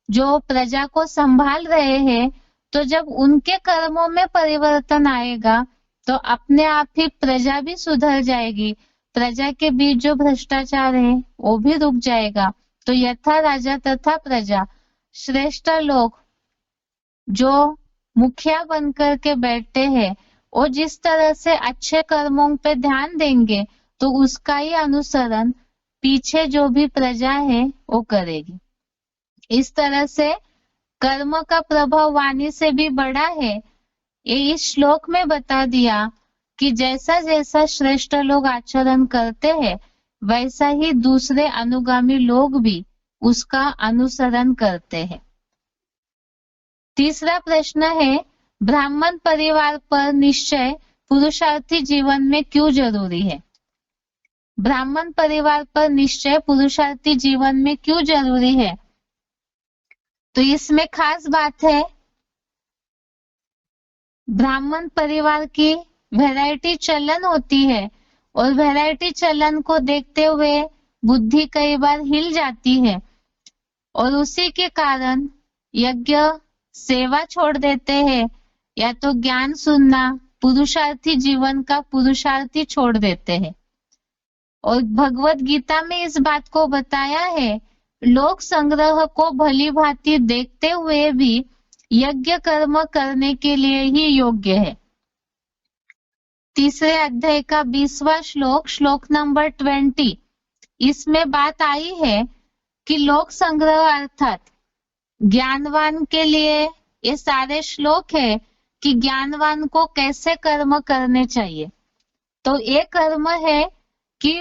Speaker 1: जो प्रजा को संभाल रहे हैं तो जब उनके कर्मों में परिवर्तन आएगा तो अपने आप ही प्रजा भी सुधर जाएगी, प्रजा के बीच जो भ्रष्टाचार है वो भी रुक जाएगा। तो यथा राजा तथा प्रजा, श्रेष्ठ लोग जो मुखिया बनकर के बैठते हैं वो जिस तरह से अच्छे कर्मों पे ध्यान देंगे तो उसका ही अनुसरण पीछे जो भी प्रजा है वो करेगी। इस तरह से कर्म का प्रभाव वाणी से भी बड़ा है। ये इस श्लोक में बता दिया कि जैसा जैसा श्रेष्ठ लोग आचरण करते हैं वैसा ही दूसरे अनुगामी लोग भी उसका अनुसरण करते हैं। तीसरा प्रश्न है, ब्राह्मण परिवार पर निश्चय पुरुषार्थी जीवन में क्यों जरूरी है? ब्राह्मण परिवार पर निश्चय पुरुषार्थी जीवन में क्यों जरूरी है? तो इसमें खास बात है, ब्राह्मण परिवार की वैरायटी चलन होती है और वैरायटी चलन को देखते हुए बुद्धि कई बार हिल जाती है और उसी के कारण यज्ञ सेवा छोड़ देते हैं या तो ज्ञान सुनना, पुरुषार्थी जीवन का पुरुषार्थी छोड़ देते हैं। और भगवत गीता में इस बात को बताया है, लोक संग्रह को भली भांति देखते हुए भी यज्ञ कर्म करने के लिए ही योग्य है। तीसरे अध्याय का 20वां श्लोक, श्लोक नंबर 20, इसमें बात आई है कि लोक संग्रह अर्थात ज्ञानवान के लिए ये सारे श्लोक है कि ज्ञानवान को कैसे कर्म करने चाहिए। तो एक कर्म है कि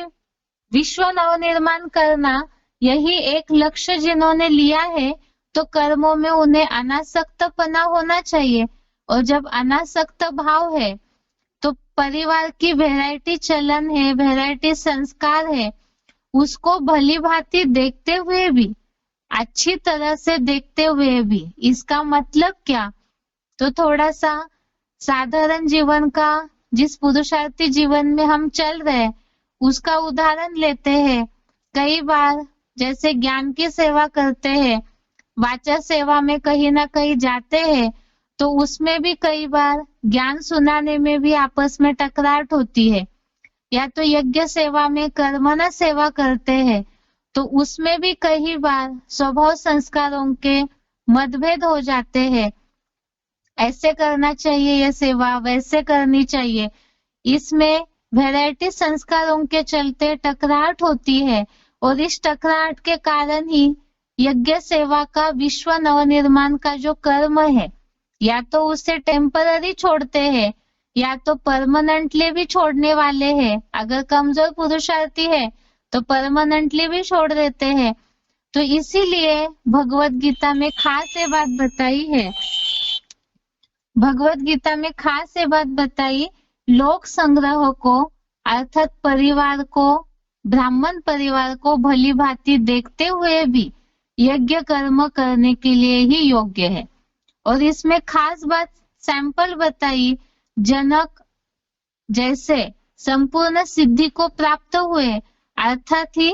Speaker 1: विश्व नवनिर्माण करना, यही एक लक्ष्य जिन्होंने लिया है तो कर्मों में उन्हें अनासक्तपना होना चाहिए। और जब अनासक्त भाव है तो परिवार की वैरायटी चलन है, वैरायटी संस्कार है, उसको भली भांति देखते हुए भी, अच्छी तरह से देखते हुए भी, इसका मतलब क्या? तो थोड़ा सा साधारण जीवन का, जिस पुरुषार्थी जीवन में हम चल रहे उसका उदाहरण लेते हैं। कई बार जैसे ज्ञान की सेवा करते हैं, वाचा सेवा में कहीं ना कहीं जाते हैं तो उसमें भी कई बार ज्ञान सुनाने में भी आपस में टकराट होती है, या तो यज्ञ सेवा में कर्मणा सेवा करते हैं तो उसमें भी कई बार स्वभाव संस्कारों के मतभेद हो जाते हैं। ऐसे करना चाहिए ये सेवा, वैसे करनी चाहिए, इसमें वैरायटी संस्कारों के चलते टकराहट होती है और इस टकराहट के कारण ही यज्ञ सेवा का, विश्व नवनिर्माण का जो कर्म है, या तो उसे टेम्पररी छोड़ते हैं या तो परमानेंटली भी छोड़ने वाले हैं। अगर कमजोर पुरुषार्थी है तो परमानेंटली भी छोड़ देते हैं। तो इसीलिए भगवत गीता में खास ये बात बताई है, भगवत गीता में खास ये बात बताई, लोक संग्रह को अर्थात परिवार को, ब्राह्मण परिवार को भली भांति देखते हुए भी यज्ञ कर्म करने के लिए ही योग्य है। और इसमें खास बात सैंपल बताई। जनक जैसे संपूर्ण सिद्धि को प्राप्त हुए, अर्थात ही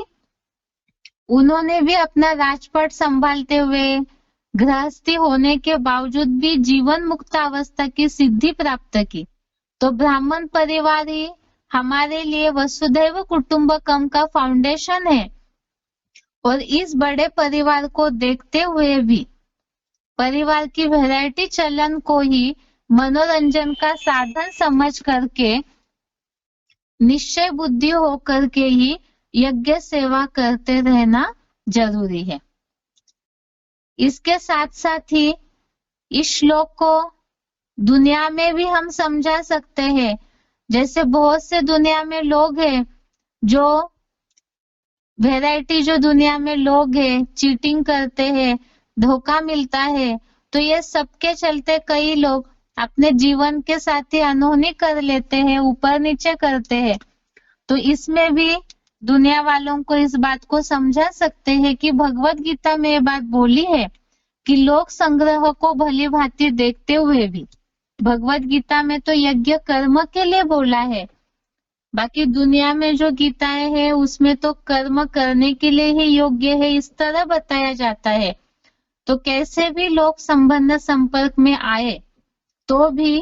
Speaker 1: उन्होंने भी अपना राजपाट संभालते हुए गृहस्थी होने के बावजूद भी जीवन मुक्त अवस्था की सिद्धि प्राप्त की। तो ब्राह्मण परिवार ही हमारे लिए वसुधैव कुटुंबकम का फाउंडेशन है। और इस बड़े परिवार को देखते हुए भी परिवार की वैरायटी चलन को ही मनोरंजन का साधन समझ करके निश्चय बुद्धि होकर के ही यज्ञ सेवा करते रहना जरूरी है। इसके साथ साथ ही इस श्लोक को दुनिया में भी हम समझा सकते हैं। जैसे बहुत से दुनिया में लोग हैं जो वैरायटी, जो दुनिया में लोग हैं चीटिंग करते हैं, धोखा मिलता है, तो ये सबके चलते कई लोग अपने जीवन के साथी अनहोनी कर लेते हैं, ऊपर नीचे करते हैं। तो इसमें भी दुनिया वालों को इस बात को समझा सकते हैं कि भगवत गीता में ये बात बोली है कि लोक संग्रह को भली भांति देखते हुए भी, भगवत गीता में तो यज्ञ कर्म के लिए बोला है, बाकी दुनिया में जो गीताएं हैं उसमें तो कर्म करने के लिए ही योग्य है, इस तरह बताया जाता है। तो कैसे भी लोग संबंध संपर्क में आए तो भी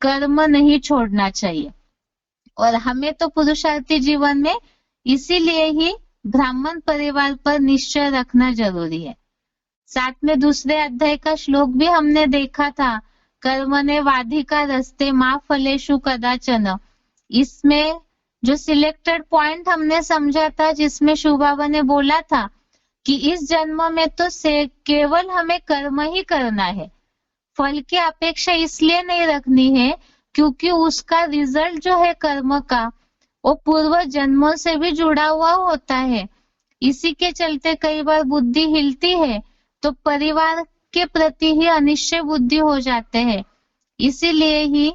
Speaker 1: कर्म नहीं छोड़ना चाहिए। और हमें तो पुरुषार्थी जीवन में इसीलिए ही ब्राह्मण परिवार पर निश्चय रखना जरूरी है। साथ में दूसरे अध्याय का श्लोक भी हमने देखा था, कर्मणे वाधिका रस्ते मा फलेषु कदाचन। इसमें जो सिलेक्टेड पॉइंट हमने समझा था, जिसमें शुभावा ने बोला था कि इस जन्म में तो केवल हमें कर्म ही करना है, फल की अपेक्षा इसलिए नहीं रखनी है क्योंकि उसका रिजल्ट जो है कर्म का वो पूर्व जन्मों से भी जुड़ा हुआ होता है। इसी के चलते कई बार बुद्धि हिलती है तो परिवार के प्रति ही अनिश्चय बुद्धि हो जाते हैं। इसीलिए ही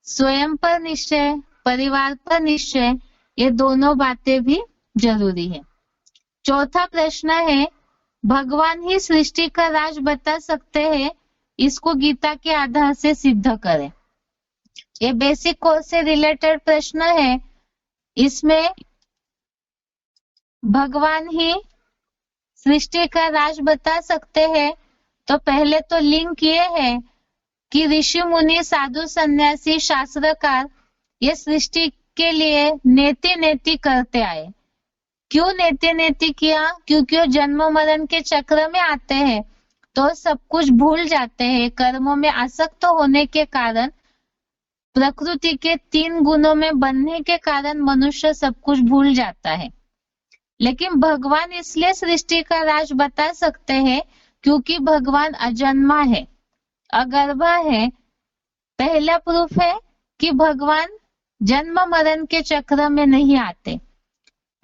Speaker 1: स्वयं पर निश्चय, परिवार पर निश्चय, ये दोनों बातें भी जरूरी है। चौथा प्रश्न है, भगवान ही सृष्टि का राज बता सकते हैं, इसको गीता के आधार से सिद्ध करें। ये बेसिक कोर्स से रिलेटेड प्रश्न है। इसमें भगवान ही सृष्टि का राज बता सकते हैं, तो पहले तो लिंक ये है कि ऋषि मुनि साधु सन्यासी शास्त्रकार ये सृष्टि के लिए नेति नेति करते आए। क्यों नेति नेति किया? क्योंकि वो जन्म मरण के चक्र में आते हैं तो सब कुछ भूल जाते हैं। कर्मों में आसक्त होने के कारण, प्रकृति के 3 गुणों में बनने के कारण मनुष्य सब कुछ भूल जाता है। लेकिन भगवान इसलिए सृष्टि का राज बता सकते हैं क्योंकि भगवान अजन्मा है, अगर्भा है। पहला प्रूफ है कि भगवान जन्म मरण के चक्र में नहीं आते।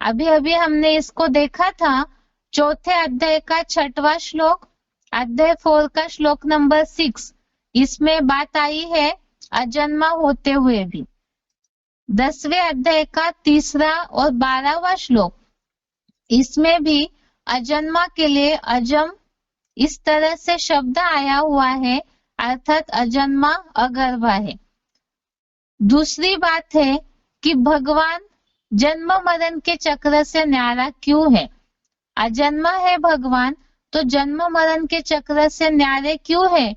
Speaker 1: अभी अभी हमने इसको देखा था, चौथे अध्याय का 6वां श्लोक, अध्याय 4 का श्लोक नंबर 6, इसमें बात आई है अजन्मा होते हुए भी। 10वें अध्याय का 3 और 12वां श्लोक, इसमें भी अजन्मा के लिए अजम इस तरह से शब्द आया हुआ है, अर्थात अजन्मा अगर्भा है। दूसरी बात है कि भगवान जन्म मरण के चक्र से न्यारा क्यों है? अजन्मा है भगवान तो जन्म मरण के चक्र से न्यारे क्यों है?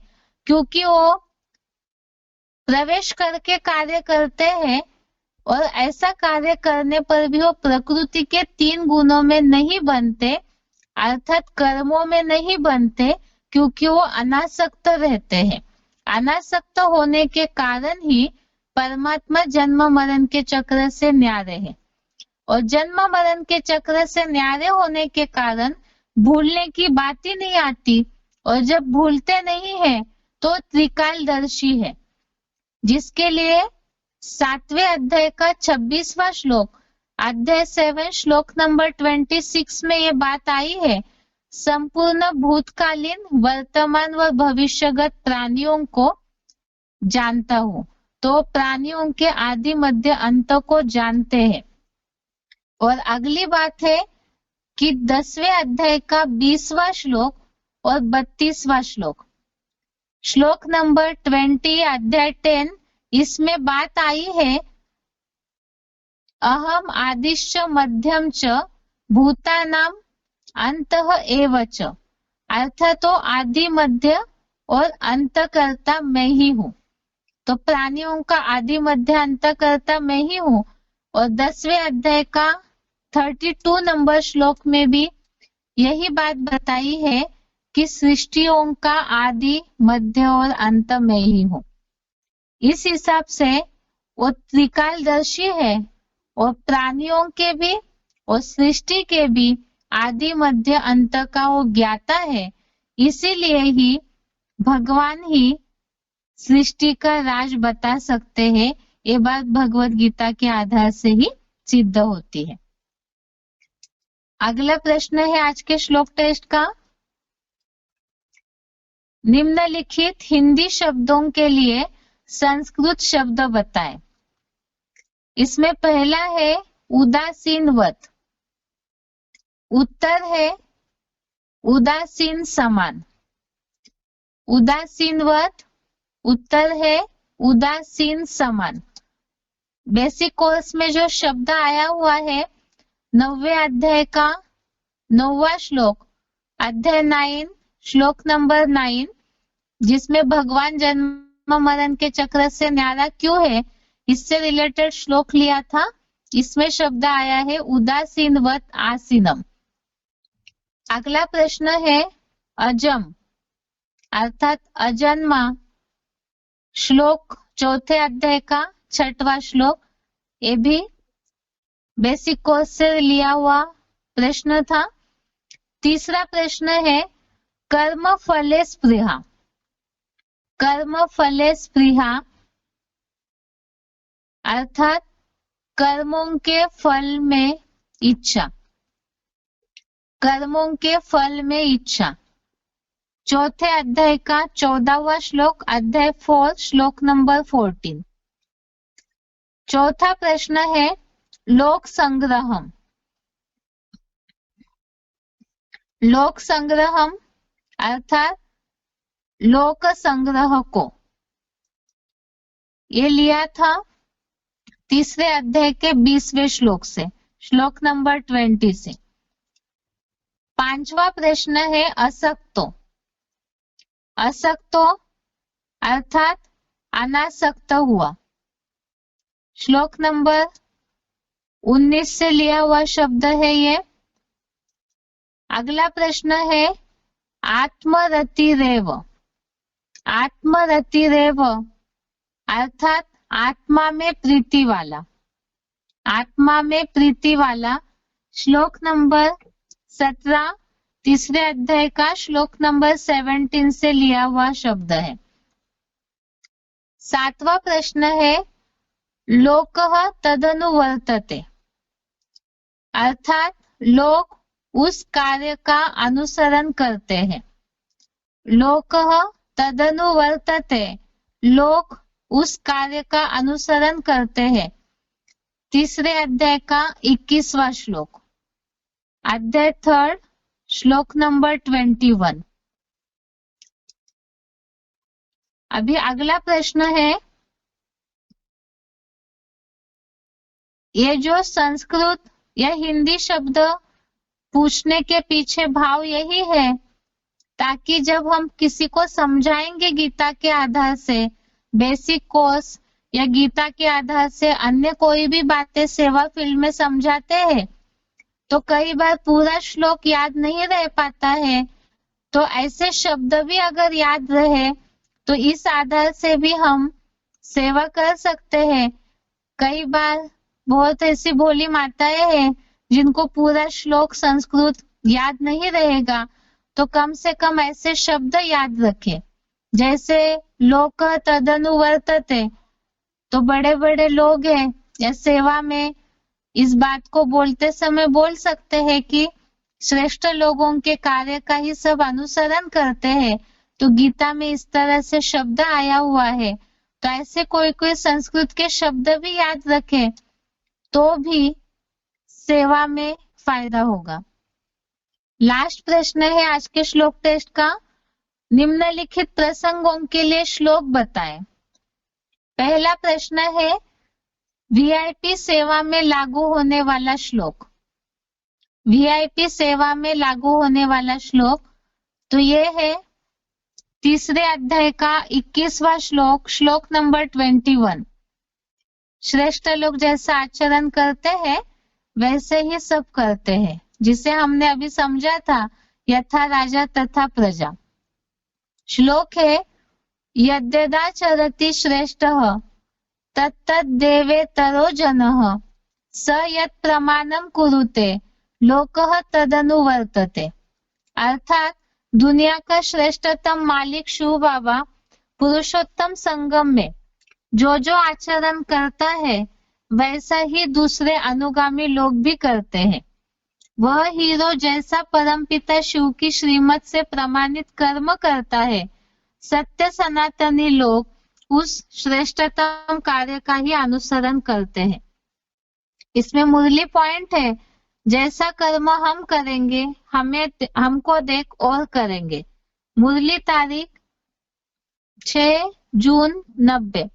Speaker 1: क्योंकि वो प्रवेश करके कार्य करते हैं और ऐसा कार्य करने पर भी वो प्रकृति के 3 गुणों में नहीं बनते, अर्थात कर्मों में नहीं बनते, क्योंकि वो अनासक्त रहते हैं। अनासक्त होने के कारण ही परमात्मा जन्म मरण के चक्र से न्यारे है। और जन्म मरण के चक्र से न्यारे होने के कारण भूलने की बात ही नहीं आती, और जब भूलते नहीं है तो त्रिकालदर्शी है, जिसके लिए 7वें अध्याय का 26वां श्लोक, अध्याय 7 श्लोक नंबर 26 में ये बात आई है, संपूर्ण भूतकालीन, वर्तमान व भविष्यगत प्राणियों को जानता हूं। तो प्राणियों के आदि मध्य अंत को जानते हैं। और अगली बात है कि 10वें अध्याय का 20वां श्लोक और 32वां श्लोक, श्लोक नंबर 20 अध्याय 10, इसमें बात आई है अहम आदिश्च मध्यम च भूतानाम अंतः एव च, अर्थात तो आदि मध्य और अंतकर्ता मैं ही हूँ। तो प्राणियों का आदि मध्य अंतकर्ता मैं ही हूँ। और 10वें अध्याय का 32 नंबर श्लोक में भी यही बात बताई है कि सृष्टियों का आदि मध्य और अंत मैं ही हूँ। इस हिसाब से वो त्रिकालदर्शी है और प्राणियों के भी और सृष्टि के भी आदि मध्य अंत का वो ज्ञाता है। इसीलिए ही भगवान ही सृष्टि का राज बता सकते हैं। ये बात भगवत गीता के आधार से ही सिद्ध होती है। अगला प्रश्न है आज के श्लोक टेस्ट का, निम्नलिखित हिंदी शब्दों के लिए संस्कृत शब्द बताएं। इसमें पहला है उदासीनवत, उत्तर है उदासीन समान। उदासीनवत, उत्तर है उदासीन समान। बेसिक कोर्स में जो शब्द आया हुआ है 9वें अध्याय का 9वां श्लोक, अध्याय 9 श्लोक नंबर 9, जिसमें भगवान जन्म मरण के चक्र से न्यारा क्यों है, इससे रिलेटेड श्लोक लिया था। इसमें शब्द आया है उदासीनवत आसीनम। अगला प्रश्न है अजम अर्थात अजन्मा, श्लोक 4थे अध्याय का 6वां श्लोक। ये भी बेसिक कोर्स से लिया हुआ प्रश्न था। तीसरा प्रश्न है कर्म फले स्पृहा। कर्म फले स्पृहा अर्थात कर्मों के फल में इच्छा। कर्मों के फल में इच्छा। 4थे अध्याय का 14वां श्लोक, अध्याय 4 श्लोक नंबर 14। चौथा प्रश्न है लोक संग्रहम। लोक संग्रहम अर्थात लोक संग्रह को, ये लिया था 3रे अध्याय के 20वें श्लोक से, श्लोक नंबर 20 से। 5वां प्रश्न है असक्तो। असक्तो अर्थात अनासक्त हुआ, श्लोक नंबर 19 से लिया हुआ शब्द है ये। अगला प्रश्न है आत्मरतिरेव। आत्मरतिरेव अर्थात आत्मा में प्रीति वाला। आत्मा में प्रीति वाला, श्लोक नंबर 17 3रे अध्याय का श्लोक नंबर 17 से लिया हुआ शब्द है। 7वां प्रश्न है लोकः तदनुवर्तते अर्थात लोग उस कार्य का अनुसरण करते हैं। लोकः तदनुवर्तते, लोग उस कार्य का अनुसरण करते हैं। 3रे अध्याय का 21वां श्लोक, अध्याय 3 श्लोक नंबर 21। अभी अगला प्रश्न है, ये जो संस्कृत या हिंदी शब्द पूछने के पीछे भाव यही है ताकि जब हम किसी को समझाएंगे गीता के आधार से, बेसिक कोर्स या गीता के आधार से अन्य कोई भी बातें सेवा फील्ड में समझाते हैं तो कई बार पूरा श्लोक याद नहीं रह पाता है। तो ऐसे शब्द भी अगर याद रहे तो इस आधार से भी हम सेवा कर सकते हैं। कई बार बहुत ऐसी भोली माताएं हैं जिनको पूरा श्लोक संस्कृत याद नहीं रहेगा, तो कम से कम ऐसे शब्द याद रखें, जैसे लोक तदनुवर्तते। तो बड़े बड़े लोग हैं या सेवा में इस बात को बोलते समय बोल सकते हैं कि श्रेष्ठ लोगों के कार्य का ही सब अनुसरण करते हैं। तो गीता में इस तरह से शब्द आया हुआ है, तो ऐसे कोई कोई संस्कृत के शब्द भी याद रखें तो भी सेवा में फायदा होगा। लास्ट प्रश्न है आज के श्लोक टेस्ट का, निम्नलिखित प्रसंगों के लिए श्लोक बताएं। पहला प्रश्न है वीआईपी सेवा में लागू होने वाला श्लोक। वीआईपी सेवा में लागू होने वाला श्लोक तो ये है तीसरे अध्याय का 21वां श्लोक, श्लोक नंबर 21। श्रेष्ठ लोग जैसा आचरण करते हैं वैसे ही सब करते हैं, जिसे हमने अभी समझा था, यथा राजा तथा प्रजा। श्लोक है यद्यदाचरति श्रेष्ठः तत्तद्देवेतरो जनः स यत् प्रमाणं कुरुते लोकः तदनुवर्तते। अर्थात दुनिया का श्रेष्ठतम मालिक शिव बाबा पुरुषोत्तम संगम में जो जो आचरण करता है वैसा ही दूसरे अनुगामी लोग भी करते हैं। वह हीरो जैसा परमपिता शिव की श्रीमत से प्रमाणित कर्म करता है, सत्य सनातनी लोग उस श्रेष्ठतम कार्य का ही अनुसरण करते हैं। इसमें मुरली पॉइंट है, जैसा कर्म हम करेंगे हमको देख और करेंगे। मुरली तारीख 6 जून 90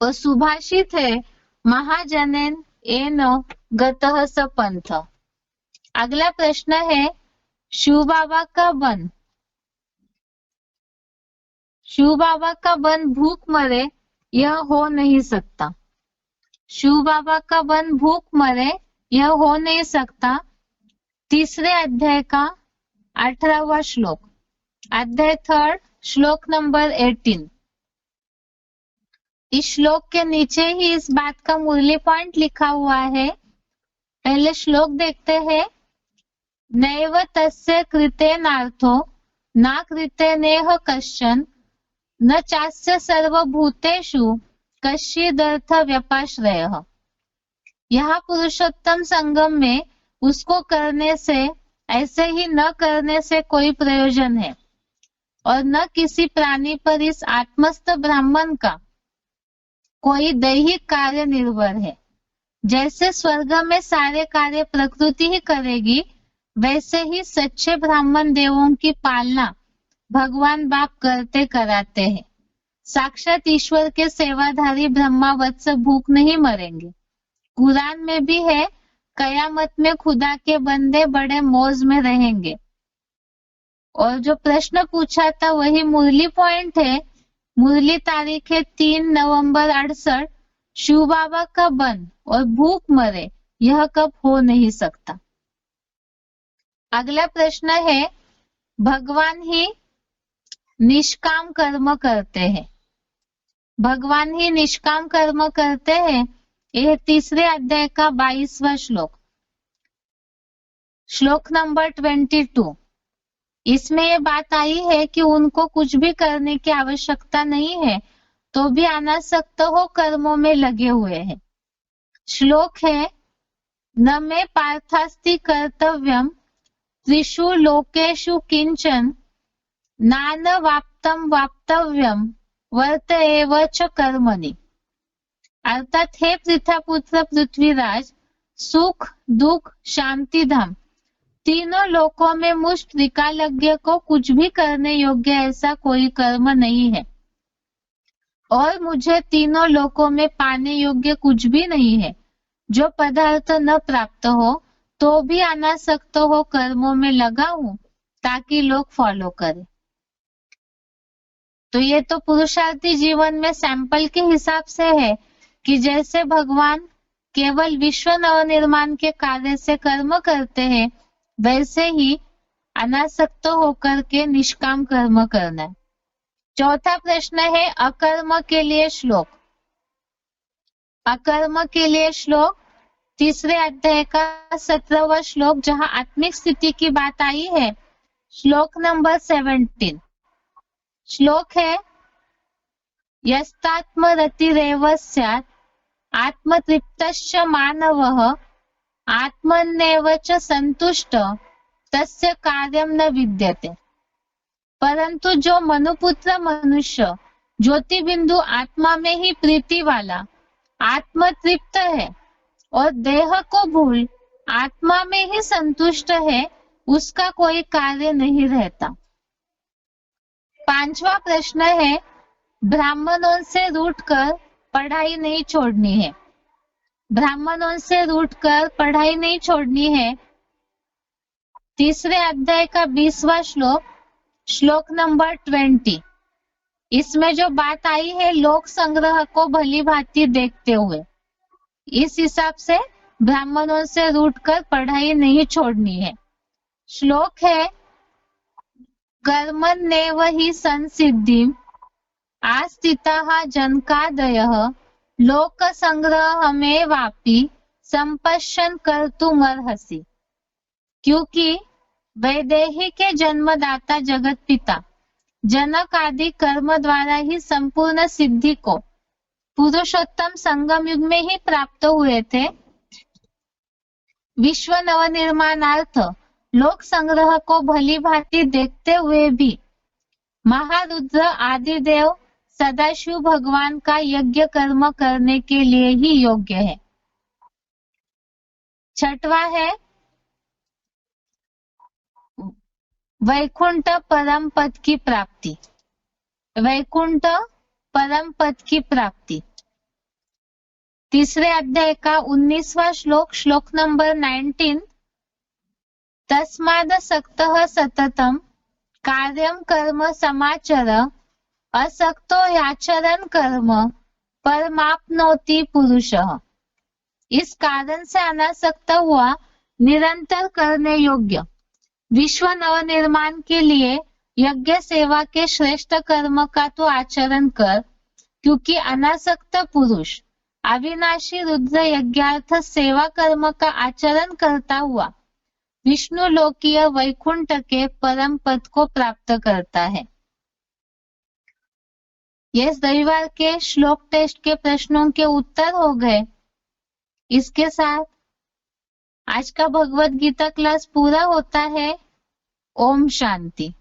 Speaker 1: और सुभाषित है महाजनेन एन गतः स पंथ। अगला प्रश्न है शिव बाबा का वन। शिव बाबा का वन भूख मरे यह हो नहीं सकता। शिव बाबा का वन भूख मरे यह हो नहीं सकता। तीसरे अध्याय का 18वां श्लोक, अध्याय 3 श्लोक नंबर 18। इस श्लोक के नीचे ही इस बात का मुरली पॉइंट लिखा हुआ है। पहले श्लोक देखते हैं। नैव तस्य कृतेनार्थो न कृतेनेह कश्चन न चास्य सर्वभूतेषु कश्चिदर्थ व्यपाश्रयः। यहाँ पुरुषोत्तम संगम में उसको करने से, ऐसे ही न करने से कोई प्रयोजन है और न किसी प्राणी पर इस आत्मस्थ ब्राह्मण का कोई दैहिक कार्य निर्भर है। जैसे स्वर्ग में सारे कार्य प्रकृति ही करेगी, वैसे ही सच्चे ब्राह्मण देवों की पालना भगवान बाप करते कराते हैं। साक्षात ईश्वर के सेवाधारी ब्रह्मा वत्स भूख नहीं मरेंगे। कुरान में भी है, कयामत में खुदा के बंदे बड़े मौज में रहेंगे। और जो प्रश्न पूछा था वही मुरली पॉइंट है। मुरली तारीख है 3 नवंबर 68। शिव बाबा का बन और भूख मरे यह कब हो नहीं सकता। अगला प्रश्न है भगवान ही निष्काम कर्म करते हैं। भगवान ही निष्काम कर्म करते हैं। यह तीसरे अध्याय का 22वां श्लोक, श्लोक नंबर 22। इसमें यह बात आई है कि उनको कुछ भी करने की आवश्यकता नहीं है, तो भी अनासक्त हो कर्मों में लगे हुए हैं। श्लोक है न मे पार्थास्ति कर्तव्यम त्रिषु लोकेषु किंचन नान वाप्तम वाप्तव्यम वर्त एव च कर्मणि। अर्थात हे पृथ्वीपुत्र पृथ्वीराज, सुख दुख शांति धाम तीनों लोकों में मुझ त्रिकालज्ञ को कुछ भी करने योग्य ऐसा कोई कर्म नहीं है और मुझे तीनों लोकों में पाने योग्य कुछ भी नहीं है। जो पदार्थ न प्राप्त हो तो भी अनासक्त हो कर्मों में लगा हूं ताकि लोग फॉलो करें। तो ये तो पुरुषार्थी जीवन में सैंपल के हिसाब से है कि जैसे भगवान केवल विश्व नवनिर्माण के कार्य से कर्म करते हैं, वैसे ही अनासक्त होकर के निष्काम कर्म करना है। चौथा प्रश्न है अकर्म के लिए श्लोक। अकर्म के लिए श्लोक तीसरे अध्याय का 17वां श्लोक, जहां आत्मिक स्थिति की बात आई है, श्लोक नंबर 17। श्लोक है यस्तात्मरतिरेव स्यात् आत्मतृप्तश्च मानवः आत्मन्नेव च संतुष्ट तस्य कार्यम न विद्यते। परंतु जो मनुपुत्र मनुष्य ज्योति बिंदु आत्मा में ही प्रीति वाला आत्मतृप्त है और देह को भूल आत्मा में ही संतुष्ट है, उसका कोई कार्य नहीं रहता। 5वां प्रश्न है, ब्राह्मणों से रूठकर पढ़ाई नहीं छोड़नी है। ब्राह्मणों से रूठकर पढ़ाई नहीं छोड़नी है। तीसरे अध्याय का 20वां श्लोक, श्लोक नंबर 20। इसमें जो बात आई है लोक संग्रह को भली भांति देखते हुए, इस हिसाब से ब्राह्मणों से रूठकर पढ़ाई नहीं छोड़नी है। श्लोक है, कर्मण्येव हि संसिद्धिं आस्थिताः जनकादयः लोक संग्रहमेवापि संपश्यन् कर्तुमर्हसि। क्योंकि वैदेही के जन्मदाता जगत पिता जनक आदि कर्म द्वारा ही संपूर्ण सिद्धि को पुरुषोत्तम संगम युग में ही प्राप्त हुए थे। विश्व नवनिर्माणार्थ लोक संग्रह को भली भांति देखते हुए भी महारुद्र आदिदेव सदाशिव भगवान का यज्ञ कर्म करने के लिए ही योग्य है। छठवा है, वैकुंठ परम पद की प्राप्ति। वैकुंठ परम पद की प्राप्ति। तीसरे अध्याय का 19वां श्लोक, श्लोक नंबर 19। तस्माद् सक्तः सततं कार्यं कर्म समाचर असक्तो याचरन् कर्म परमाप्नोति पुरुषः। इस कारण से अनासक्त हुआ निरंतर करने योग्य विश्व नवनिर्माण के लिए यज्ञ सेवा के श्रेष्ठ कर्म का तो आचरण कर, क्योंकि अनासक्त पुरुष अविनाशी रुद्र यज्ञार्थ सेवा कर्म का आचरण करता हुआ विष्णु लोकीय वैकुंठ के परम पद को प्राप्त करता है। ये रविवार के श्लोक टेस्ट के प्रश्नों के उत्तर हो गए। इसके साथ आज का भगवत गीता क्लास पूरा होता है। ओम शांति।